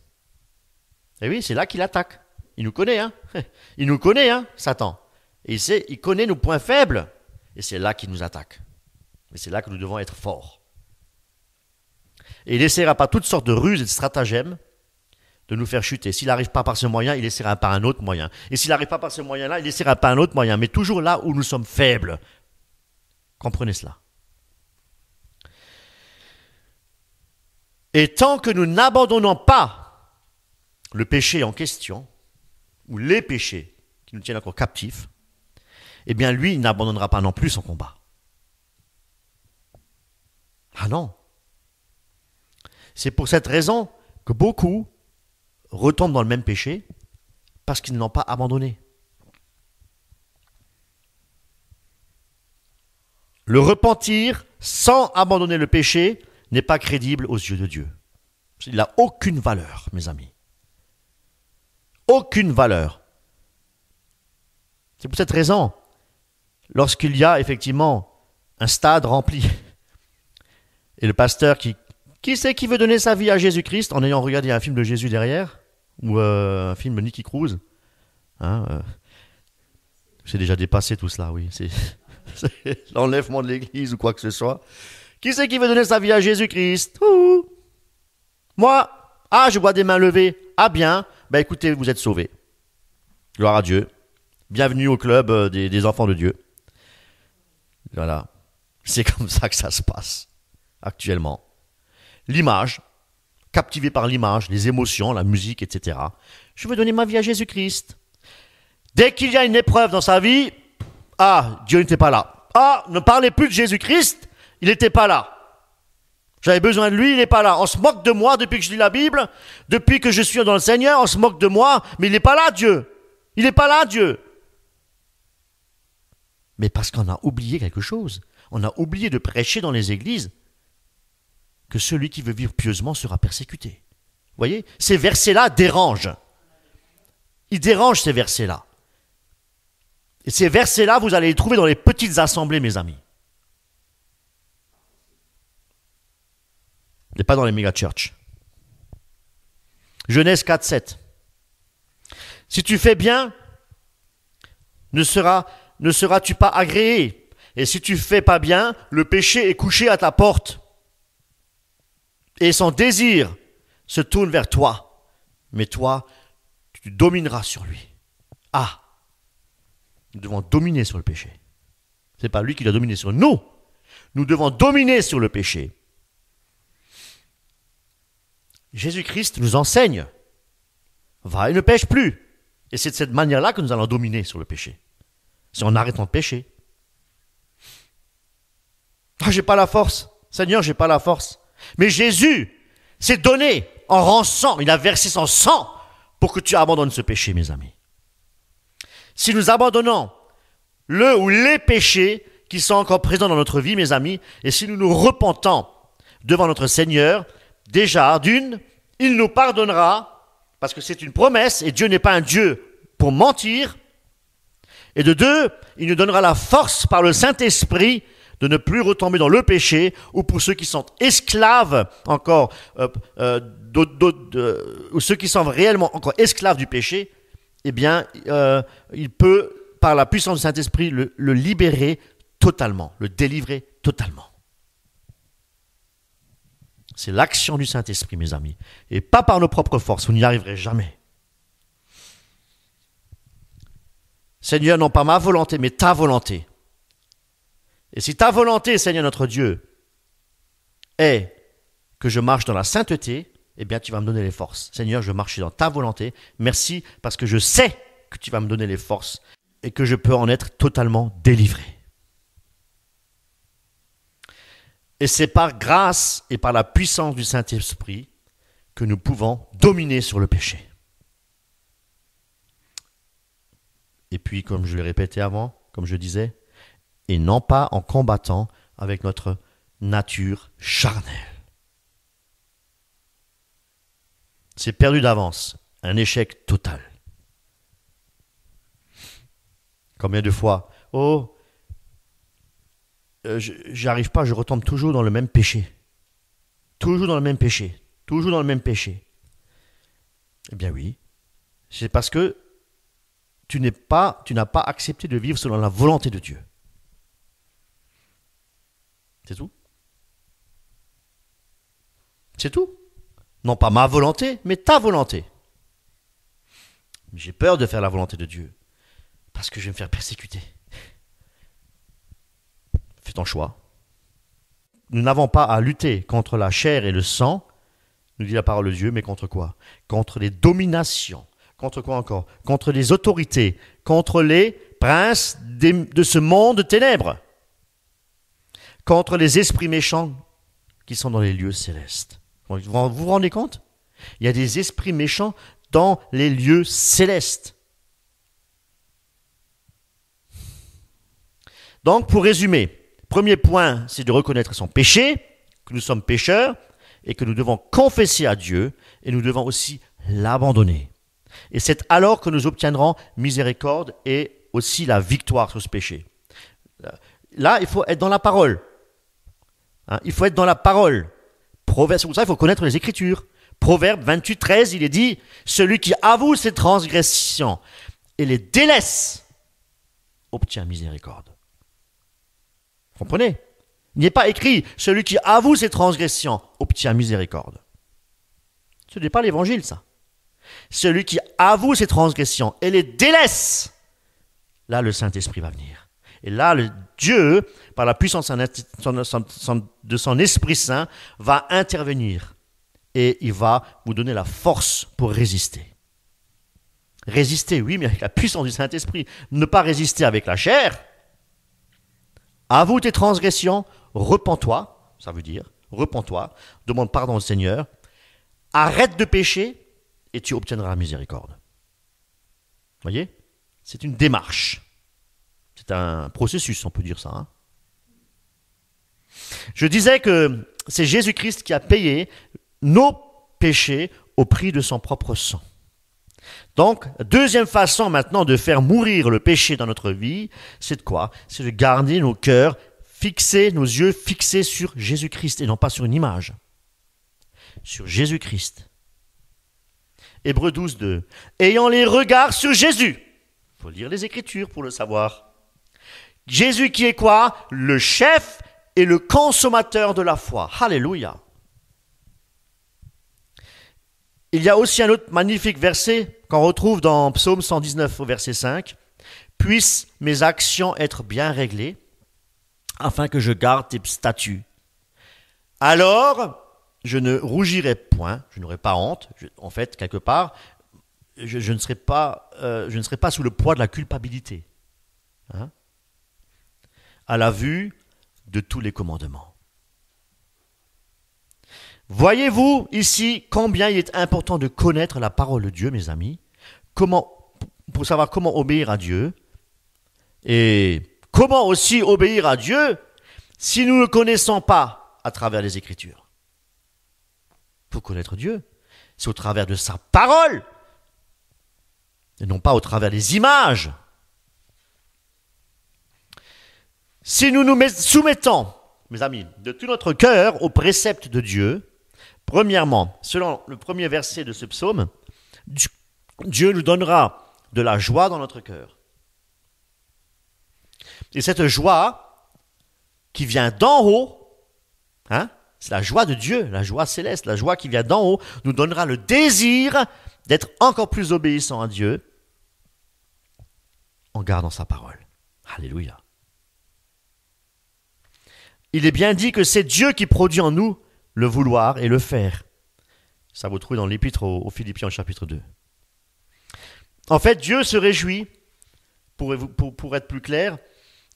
Et oui, c'est là qu'il attaque. Il nous connaît, hein? Il nous connaît, hein, Satan. Et il connaît nos points faibles. Et c'est là qu'il nous attaque. Et c'est là que nous devons être forts. Et il essaiera par toutes sortes de ruses et de stratagèmes de nous faire chuter. S'il n'arrive pas par ce moyen, il essaiera par un autre moyen. Et s'il n'arrive pas par ce moyen-là, il essaiera par un autre moyen. Mais toujours là où nous sommes faibles. Comprenez cela. Et tant que nous n'abandonnons pas le péché en question, ou les péchés qui nous tiennent encore captifs, eh bien lui, il n'abandonnera pas non plus son combat. Ah non. C'est pour cette raison que beaucoup retombent dans le même péché parce qu'ils ne l'ont pas abandonné. Le repentir sans abandonner le péché n'est pas crédible aux yeux de Dieu. Il n'a aucune valeur, mes amis. Aucune valeur. C'est pour cette raison, lorsqu'il y a effectivement un stade rempli, et le pasteur qui c'est qui veut donner sa vie à Jésus-Christ en ayant regardé un film de Jésus derrière, ou un film de Nicky Cruz, c'est déjà dépassé tout cela, oui, c'est l'enlèvement de l'église ou quoi que ce soit. Qui c'est qui veut donner sa vie à Jésus-Christ? Moi? Ah, je vois des mains levées. Ah bien, ben écoutez, vous êtes sauvés. Gloire à Dieu. Bienvenue au club des enfants de Dieu. Voilà. C'est comme ça que ça se passe actuellement. L'image, captivé par l'image, les émotions, la musique, etc. Je veux donner ma vie à Jésus-Christ. Dès qu'il y a une épreuve dans sa vie, ah, Dieu n'était pas là. Ah, ne parlez plus de Jésus-Christ, il n'était pas là. J'avais besoin de lui, il n'est pas là. On se moque de moi depuis que je lis la Bible, depuis que je suis dans le Seigneur, on se moque de moi, mais il n'est pas là, Dieu. Il n'est pas là, Dieu. Mais parce qu'on a oublié quelque chose. On a oublié de prêcher dans les églises que celui qui veut vivre pieusement sera persécuté. Vous voyez, ces versets-là dérangent. Ils dérangent, ces versets-là. Et ces versets-là, vous allez les trouver dans les petites assemblées, mes amis. Et pas dans les méga-churches. Genèse 4, 7. Si tu fais bien, ne seras-tu pas agréé? Et si tu fais pas bien, le péché est couché à ta porte. Et son désir se tourne vers toi. Mais toi, tu domineras sur lui. Ah! Nous devons dominer sur le péché. Ce n'est pas lui qui doit dominer sur nous. Nous devons dominer sur le péché. Jésus-Christ nous enseigne. Va et ne pêche plus. Et c'est de cette manière-là que nous allons dominer sur le péché. C'est en arrêtant de pécher. Ah, j'ai pas la force. Seigneur, j'ai pas la force. Mais Jésus s'est donné en rançon. Il a versé son sang pour que tu abandonnes ce péché, mes amis. Si nous abandonnons le ou les péchés qui sont encore présents dans notre vie, mes amis, et si nous nous repentons devant notre Seigneur, déjà, d'une, il nous pardonnera, parce que c'est une promesse, et Dieu n'est pas un Dieu pour mentir, et de deux, il nous donnera la force par le Saint-Esprit de ne plus retomber dans le péché, ou pour ceux qui sont esclaves encore, ou ceux qui sont réellement encore esclaves du péché, eh bien, il peut, par la puissance du Saint-Esprit, le libérer totalement, le délivrer totalement. C'est l'action du Saint-Esprit, mes amis, et pas par nos propres forces, vous n'y arriverez jamais. Seigneur, non pas ma volonté, mais ta volonté. Et si ta volonté, Seigneur notre Dieu, est que je marche dans la sainteté, eh bien tu vas me donner les forces. Seigneur, je marche dans ta volonté. Merci parce que je sais que tu vas me donner les forces et que je peux en être totalement délivré. Et c'est par grâce et par la puissance du Saint-Esprit que nous pouvons dominer sur le péché. Et puis, comme je l'ai répété avant, comme je disais, et non pas en combattant avec notre nature charnelle. C'est perdu d'avance, un échec total. Combien de fois, j'arrive pas, je retombe toujours dans le même péché. Toujours dans le même péché. Toujours dans le même péché. Eh bien oui, c'est parce que tu n'as pas accepté de vivre selon la volonté de Dieu. C'est tout. C'est tout. Non pas ma volonté, mais ta volonté. J'ai peur de faire la volonté de Dieu, parce que je vais me faire persécuter. Fais ton choix. Nous n'avons pas à lutter contre la chair et le sang, nous dit la parole de Dieu, mais contre quoi? Contre les dominations. Contre quoi encore? Contre les autorités, contre les princes de ce monde de ténèbres, contre les esprits méchants qui sont dans les lieux célestes. Vous vous rendez compte? Il y a des esprits méchants dans les lieux célestes. Donc, pour résumer, premier point, c'est de reconnaître son péché, que nous sommes pécheurs, et que nous devons confesser à Dieu, et nous devons aussi l'abandonner. Et c'est alors que nous obtiendrons miséricorde et aussi la victoire sur ce péché. Là, il faut être dans la parole. Il faut être dans la parole. Proverbe, c'est pour ça qu'il faut connaître les Écritures. Proverbe 28, 13, il est dit « Celui qui avoue ses transgressions et les délaisse obtient miséricorde. » Vous comprenez? Il n'est pas écrit « Celui qui avoue ses transgressions obtient miséricorde. » Ce n'est pas l'évangile, ça. Celui qui avoue ses transgressions et les délaisse, là le Saint-Esprit va venir. Et là, Dieu, par la puissance de son Esprit Saint, va intervenir. Et il va vous donner la force pour résister. Résister, oui, mais avec la puissance du Saint-Esprit. Ne pas résister avec la chair. Avoue tes transgressions, repens-toi, ça veut dire, repens-toi, demande pardon au Seigneur, arrête de pécher, et tu obtiendras la miséricorde. Vous voyez? C'est une démarche. C'est un processus, on peut dire ça. Hein? Je disais que c'est Jésus-Christ qui a payé nos péchés au prix de son propre sang. Donc, deuxième façon maintenant de faire mourir le péché dans notre vie, c'est de quoi? C'est de garder nos cœurs fixés, nos yeux fixés sur Jésus-Christ et non pas sur une image. Sur Jésus-Christ. Hébreux 12, 2. Ayant les regards sur Jésus. Il faut lire les Écritures pour le savoir. Jésus qui est quoi? Le chef et le consommateur de la foi. Alléluia. Il y a aussi un autre magnifique verset qu'on retrouve dans Psaume 119 au verset 5. Puissent mes actions être bien réglées, afin que je garde tes statuts. Alors, je ne rougirai point, je n'aurai pas honte. En fait, quelque part, je ne serai pas sous le poids de la culpabilité. Hein? À la vue de tous les commandements. Voyez-vous ici combien il est important de connaître la parole de Dieu, mes amis, pour savoir comment obéir à Dieu. Et comment aussi obéir à Dieu si nous ne le connaissons pas à travers les Écritures? Pour connaître Dieu, c'est au travers de sa parole, et non pas au travers des images. Si nous nous soumettons, mes amis, de tout notre cœur aux préceptes de Dieu, premièrement, selon le premier verset de ce psaume, Dieu nous donnera de la joie dans notre cœur. Et cette joie qui vient d'en haut, c'est la joie de Dieu, la joie céleste, la joie qui vient d'en haut, nous donnera le désir d'être encore plus obéissant à Dieu en gardant sa parole. Alléluia. Il est bien dit que c'est Dieu qui produit en nous le vouloir et le faire. Ça vous trouvez dans l'épître aux Philippiens chapitre 2. En fait, Dieu se réjouit, pour être plus clair,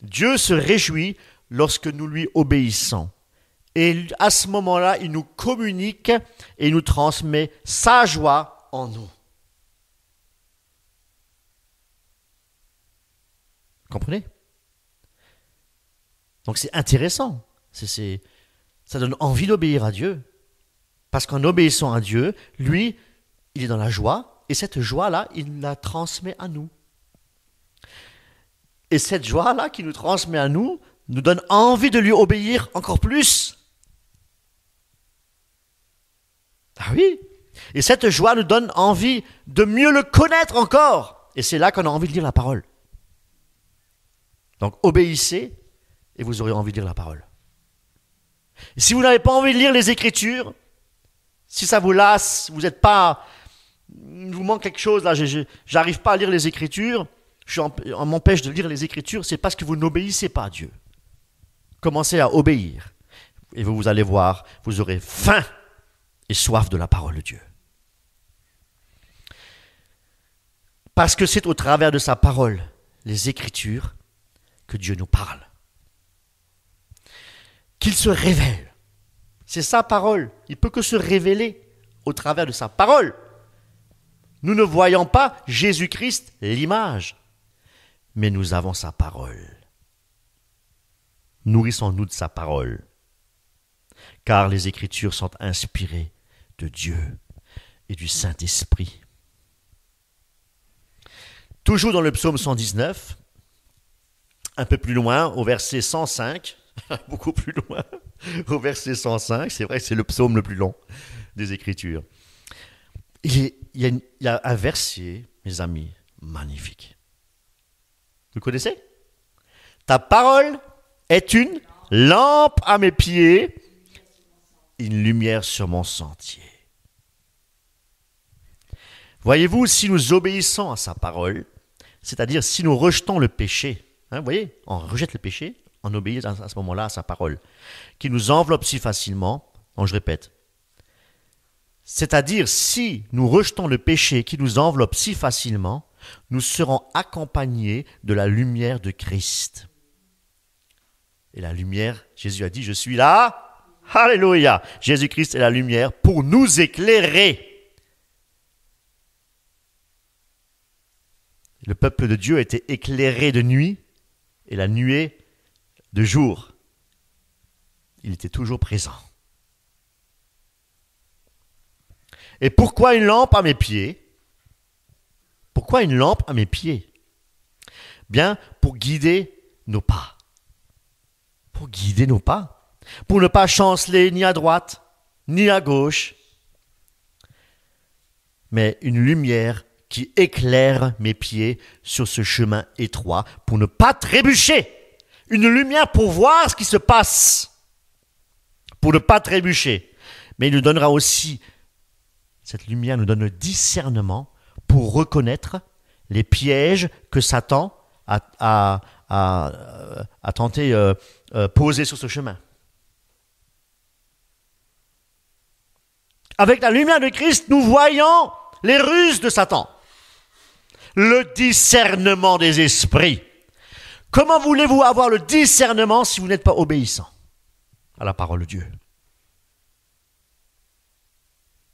Dieu se réjouit lorsque nous lui obéissons. Et à ce moment-là, il nous communique et il nous transmet sa joie en nous. Comprenez? Donc c'est intéressant. Ça donne envie d'obéir à Dieu. Parce qu'en obéissant à Dieu, lui, il est dans la joie. Et cette joie-là, il la transmet à nous. Et cette joie-là qu'il nous transmet à nous donne envie de lui obéir encore plus. Ah oui. Et cette joie nous donne envie de mieux le connaître encore. Et c'est là qu'on a envie de lire la parole. Donc obéissez et vous aurez envie de lire la parole. Et si vous n'avez pas envie de lire les Écritures, si ça vous lasse, vous manque quelque chose, là, j'arrive pas à lire les Écritures, on m'empêche de lire les Écritures, c'est parce que vous n'obéissez pas à Dieu. Commencez à obéir. Et vous allez voir, vous aurez faim et soif de la parole de Dieu. Parce que c'est au travers de sa parole, les Écritures, que Dieu nous parle. Qu'il se révèle. C'est sa parole. Il ne peut que se révéler au travers de sa parole. Nous ne voyons pas Jésus-Christ, l'image, mais nous avons sa parole. Nourrissons-nous de sa parole, car les Écritures sont inspirées de Dieu et du Saint-Esprit. Toujours dans le psaume 119, un peu plus loin, au verset 105, beaucoup plus loin, au verset 105, c'est vrai que c'est le psaume le plus long des Écritures. Il y a un verset, mes amis, magnifique. Vous connaissez? Ta parole est une lampe à mes pieds, une lumière sur mon sentier. Voyez-vous, si nous obéissons à sa parole, c'est-à-dire si nous rejetons le péché, vous voyez, on rejette le péché, on obéit à ce moment-là à sa parole, qui nous enveloppe si facilement, je répète, c'est-à-dire si nous rejetons le péché qui nous enveloppe si facilement, nous serons accompagnés de la lumière de Christ. Et la lumière, Jésus a dit, je suis là, alléluia, Jésus-Christ est la lumière pour nous éclairer. Le peuple de Dieu était éclairé de nuit et la nuée de jour. Il était toujours présent. Et pourquoi une lampe à mes pieds? Pourquoi une lampe à mes pieds? Bien, pour guider nos pas. Pour guider nos pas. Pour ne pas chanceler ni à droite, ni à gauche. Mais une lumière qui éclaire mes pieds sur ce chemin étroit pour ne pas trébucher. Une lumière pour voir ce qui se passe, pour ne pas trébucher. Mais il nous donnera aussi, cette lumière nous donne le discernement pour reconnaître les pièges que Satan a tenté poser sur ce chemin. Avec la lumière de Christ, nous voyons les ruses de Satan. Le discernement des esprits. Comment voulez-vous avoir le discernement si vous n'êtes pas obéissant à la parole de Dieu?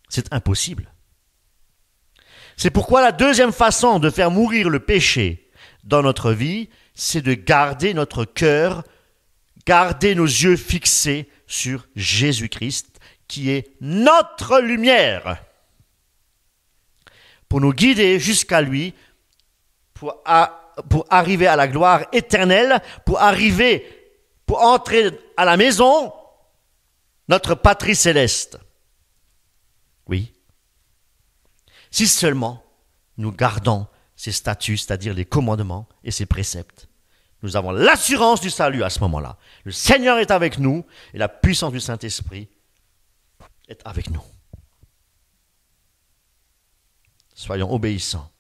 C'est impossible. C'est pourquoi la deuxième façon de faire mourir le péché dans notre vie, c'est de garder notre cœur, garder nos yeux fixés sur Jésus-Christ, qui est notre lumière, pour nous guider jusqu'à lui, pour arriver à la gloire éternelle, pour entrer à la maison, notre patrie céleste. Oui. Si seulement nous gardons ces statuts, c'est-à-dire les commandements et ces préceptes, nous avons l'assurance du salut à ce moment-là. Le Seigneur est avec nous et la puissance du Saint-Esprit est avec nous. Soyons obéissants.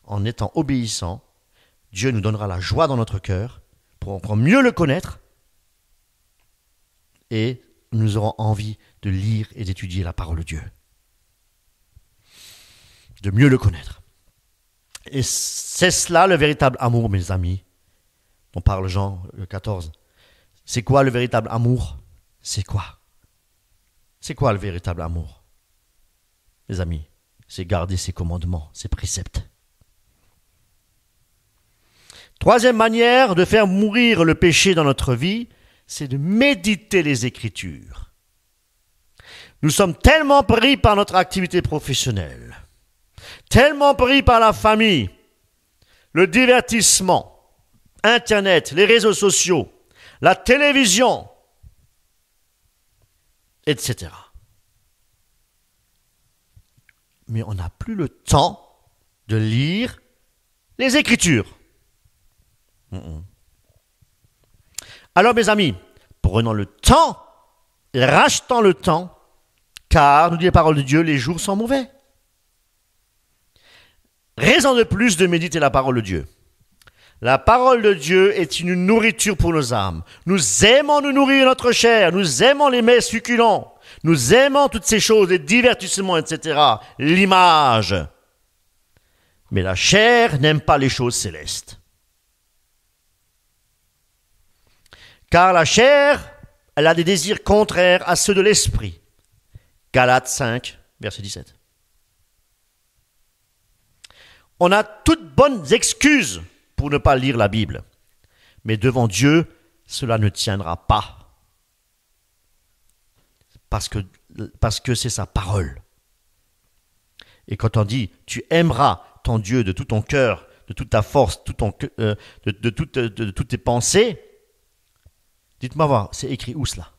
En étant obéissants, Dieu nous donnera la joie dans notre cœur pour encore mieux le connaître et nous aurons envie de lire et d'étudier la parole de Dieu. De mieux le connaître. Et c'est cela le véritable amour, mes amis, dont parle Jean 14. C'est quoi le véritable amour? C'est quoi? C'est quoi le véritable amour? Mes amis, c'est garder ses commandements, ses préceptes. Troisième manière de faire mourir le péché dans notre vie, c'est de méditer les Écritures. Nous sommes tellement pris par notre activité professionnelle, tellement pris par la famille, le divertissement, Internet, les réseaux sociaux, la télévision, etc. Mais on n'a plus le temps de lire les Écritures. Alors mes amis, prenons le temps, rachetons le temps, car, nous dit la parole de Dieu, les jours sont mauvais. Raison de plus de méditer la parole de Dieu. La parole de Dieu est une nourriture pour nos âmes. Nous aimons nous nourrir notre chair, nous aimons les mets succulents, nous aimons toutes ces choses, les divertissements, etc., l'image. Mais la chair n'aime pas les choses célestes. Car la chair, elle a des désirs contraires à ceux de l'esprit. Galates 5, verset 17. On a toutes bonnes excuses pour ne pas lire la Bible. Mais devant Dieu, cela ne tiendra pas. Parce que c'est sa parole. Et quand on dit, tu aimeras ton Dieu de tout ton cœur, de toute ta force, de toutes tes pensées, dites-moi voir, c'est écrit où cela?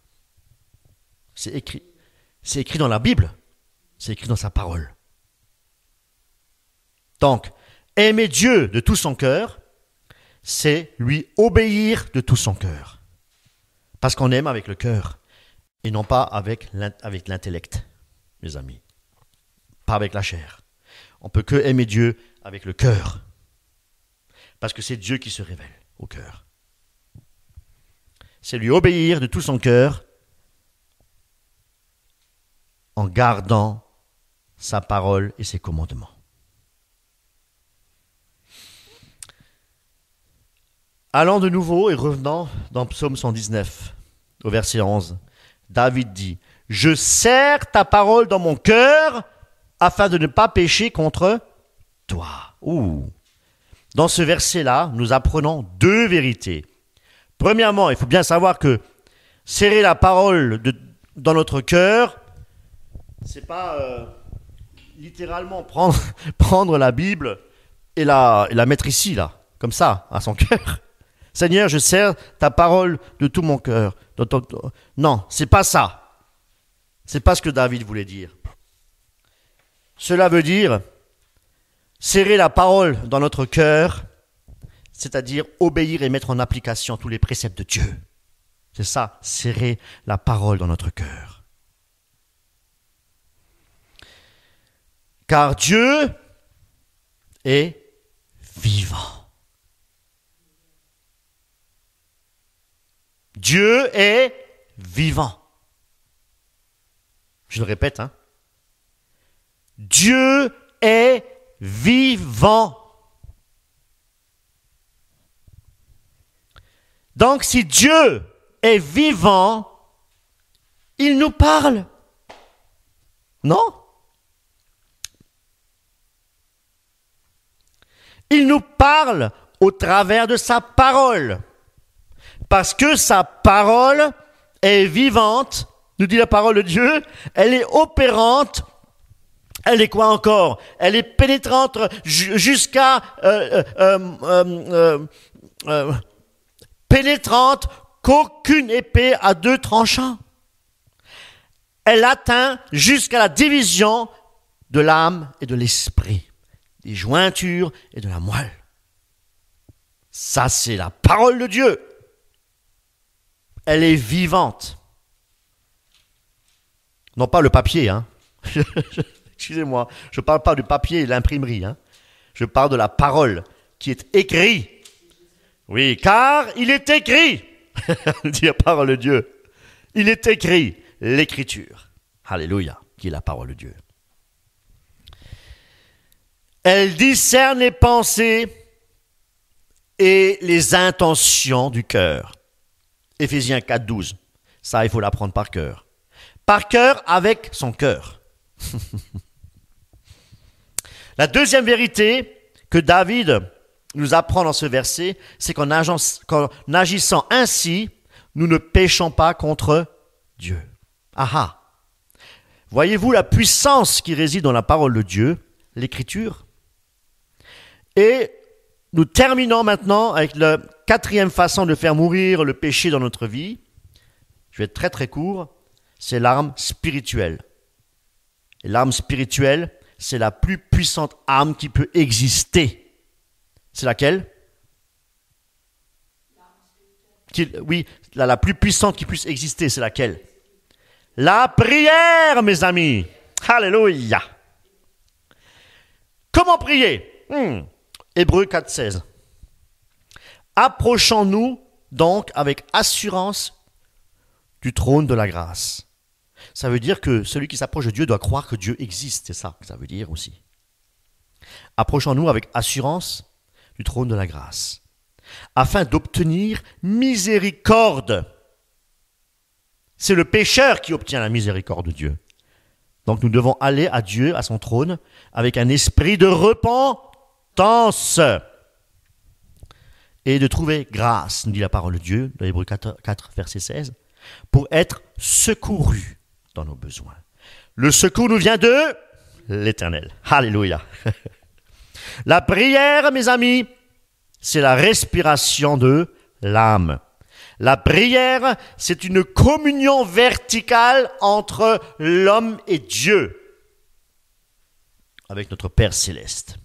C'est écrit dans la Bible. C'est écrit dans sa parole. Donc, aimer Dieu de tout son cœur, c'est lui obéir de tout son cœur. Parce qu'on aime avec le cœur et non pas avec l'intellect, mes amis. Pas avec la chair. On peut que aimer Dieu avec le cœur. Parce que c'est Dieu qui se révèle au cœur. C'est lui obéir de tout son cœur en gardant sa parole et ses commandements. Allons de nouveau et revenons dans Psaume 119, au verset 11. David dit, « Je serre ta parole dans mon cœur afin de ne pas pécher contre toi. » Dans ce verset-là, nous apprenons deux vérités. Premièrement, il faut bien savoir que serrer la parole dans notre cœur, c'est pas littéralement prendre la Bible et la mettre ici, là, comme ça, à son cœur. Seigneur, je serre ta parole de tout mon cœur. Non, c'est pas ça. C'est pas ce que David voulait dire. Cela veut dire serrer la parole dans notre cœur, c'est-à-dire obéir et mettre en application tous les préceptes de Dieu. C'est ça, serrer la parole dans notre cœur. Car Dieu est vivant. Dieu est vivant. Je le répète, hein. Dieu est vivant. Donc, si Dieu est vivant, il nous parle. Non? Il nous parle au travers de sa parole. Parce que sa parole est vivante, nous dit la parole de Dieu, elle est opérante, elle est quoi encore? Elle est pénétrante jusqu'à pénétrante qu'aucune épée à deux tranchants. Elle atteint jusqu'à la division de l'âme et de l'esprit, des jointures et de la moelle. Ça, c'est la parole de Dieu. Elle est vivante. Non pas le papier, hein. Excusez-moi, je ne parle pas du papier et de l'imprimerie, hein. Je parle de la parole qui est écrite. Oui, car il est écrit, dit la parole de Dieu. Il est écrit, l'écriture. Alléluia, qui est la parole de Dieu. Elle discerne les pensées et les intentions du cœur. Éphésiens 4, 12. Ça, il faut l'apprendre par cœur. Par cœur avec son cœur. La deuxième vérité que David nous apprend dans ce verset, c'est qu'en agissant ainsi, nous ne péchons pas contre Dieu. Ah. Voyez-vous la puissance qui réside dans la parole de Dieu, l'écriture? Et nous terminons maintenant avec la quatrième façon de faire mourir le péché dans notre vie. Je vais être très très court. C'est l'arme spirituelle. Et l'arme spirituelle, c'est la plus puissante arme qui peut exister. C'est laquelle? Oui, la plus puissante qui puisse exister, c'est laquelle? La prière, mes amis. Alléluia. Comment prier? Hébreux 4, 16. Approchons-nous donc avec assurance du trône de la grâce. Ça veut dire que celui qui s'approche de Dieu doit croire que Dieu existe. C'est ça que ça veut dire aussi. Approchons-nous avec assurance du trône de la grâce, afin d'obtenir miséricorde. C'est le pécheur qui obtient la miséricorde de Dieu. Donc nous devons aller à Dieu, à son trône, avec un esprit de repentance et de trouver grâce, nous dit la parole de Dieu, dans Hébreux 4, verset 16, pour être secourus dans nos besoins. Le secours nous vient de l'Éternel. Alléluia. La prière, mes amis, c'est la respiration de l'âme. La prière, c'est une communion verticale entre l'homme et Dieu, avec notre Père céleste.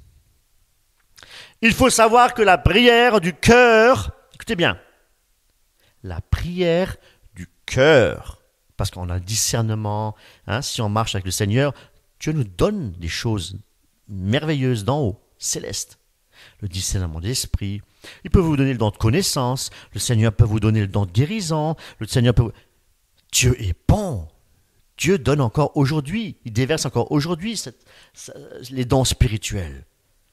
Il faut savoir que la prière du cœur, écoutez bien, la prière du cœur, parce qu'on a le discernement, si on marche avec le Seigneur, Dieu nous donne des choses merveilleuses d'en haut, célestes. Le discernement de l'esprit, il peut vous donner le don de connaissance, le Seigneur peut vous donner le don de guérison, le Seigneur peut... Dieu est bon, Dieu donne encore aujourd'hui, il déverse encore aujourd'hui les dons spirituels.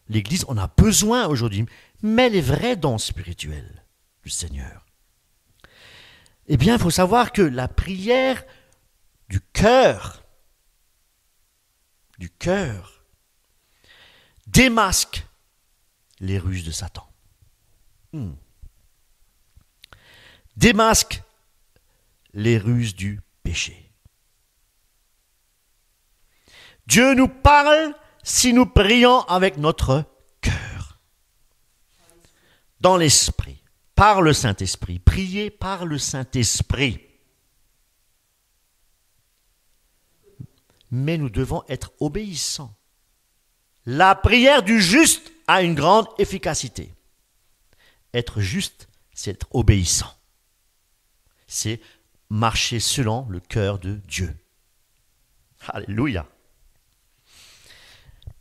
L'Église en a besoin aujourd'hui, mais les vrais dons spirituels du Seigneur. Eh bien, il faut savoir que la prière du cœur démasque les ruses de Satan. Démasque les ruses du péché. Dieu nous parle si nous prions avec notre cœur, dans l'esprit, par le Saint-Esprit. Priez par le Saint-Esprit. Mais nous devons être obéissants. La prière du juste a une grande efficacité. Être juste, c'est être obéissant. C'est marcher selon le cœur de Dieu. Alléluia.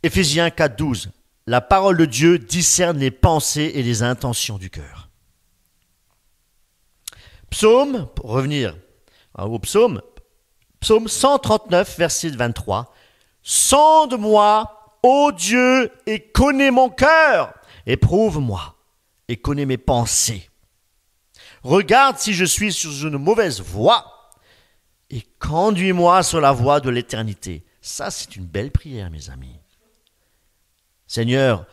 Éphésiens 4, 12. La parole de Dieu discerne les pensées et les intentions du cœur. Psaume, pour revenir au psaume 139, verset 23. Sonde-moi, ô Dieu, et connais mon cœur. Éprouve-moi et connais mes pensées. Regarde si je suis sur une mauvaise voie et conduis-moi sur la voie de l'éternité. Ça, c'est une belle prière, mes amis. Seigneur,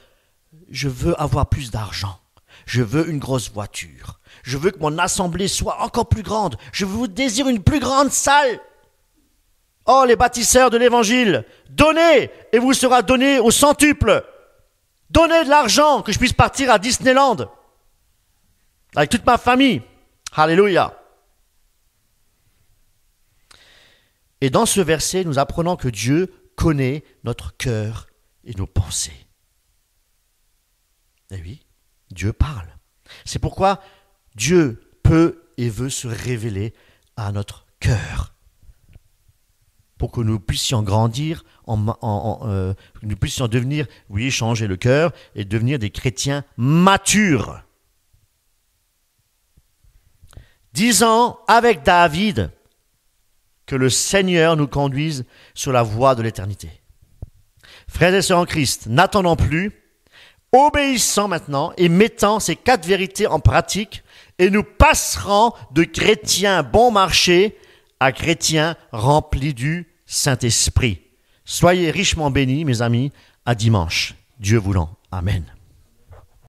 je veux avoir plus d'argent. Je veux une grosse voiture. Je veux que mon assemblée soit encore plus grande. Je vous désire une plus grande salle. Oh, les bâtisseurs de l'évangile, donnez et vous sera donné au centuple. Donnez de l'argent que je puisse partir à Disneyland avec toute ma famille. Alléluia. Et dans ce verset, nous apprenons que Dieu connaît notre cœur et nos pensées. Eh oui, Dieu parle. C'est pourquoi Dieu peut et veut se révéler à notre cœur. Pour que nous puissions grandir, nous puissions devenir, oui, changer le cœur et devenir des chrétiens matures. Disons avec David que le Seigneur nous conduise sur la voie de l'éternité. Frères et sœurs en Christ, n'attendons plus, obéissons maintenant et mettons ces 4 vérités en pratique et nous passerons de chrétiens bon marché à chrétiens remplis du Saint-Esprit. Soyez richement bénis, mes amis, à dimanche. Dieu voulant. Amen.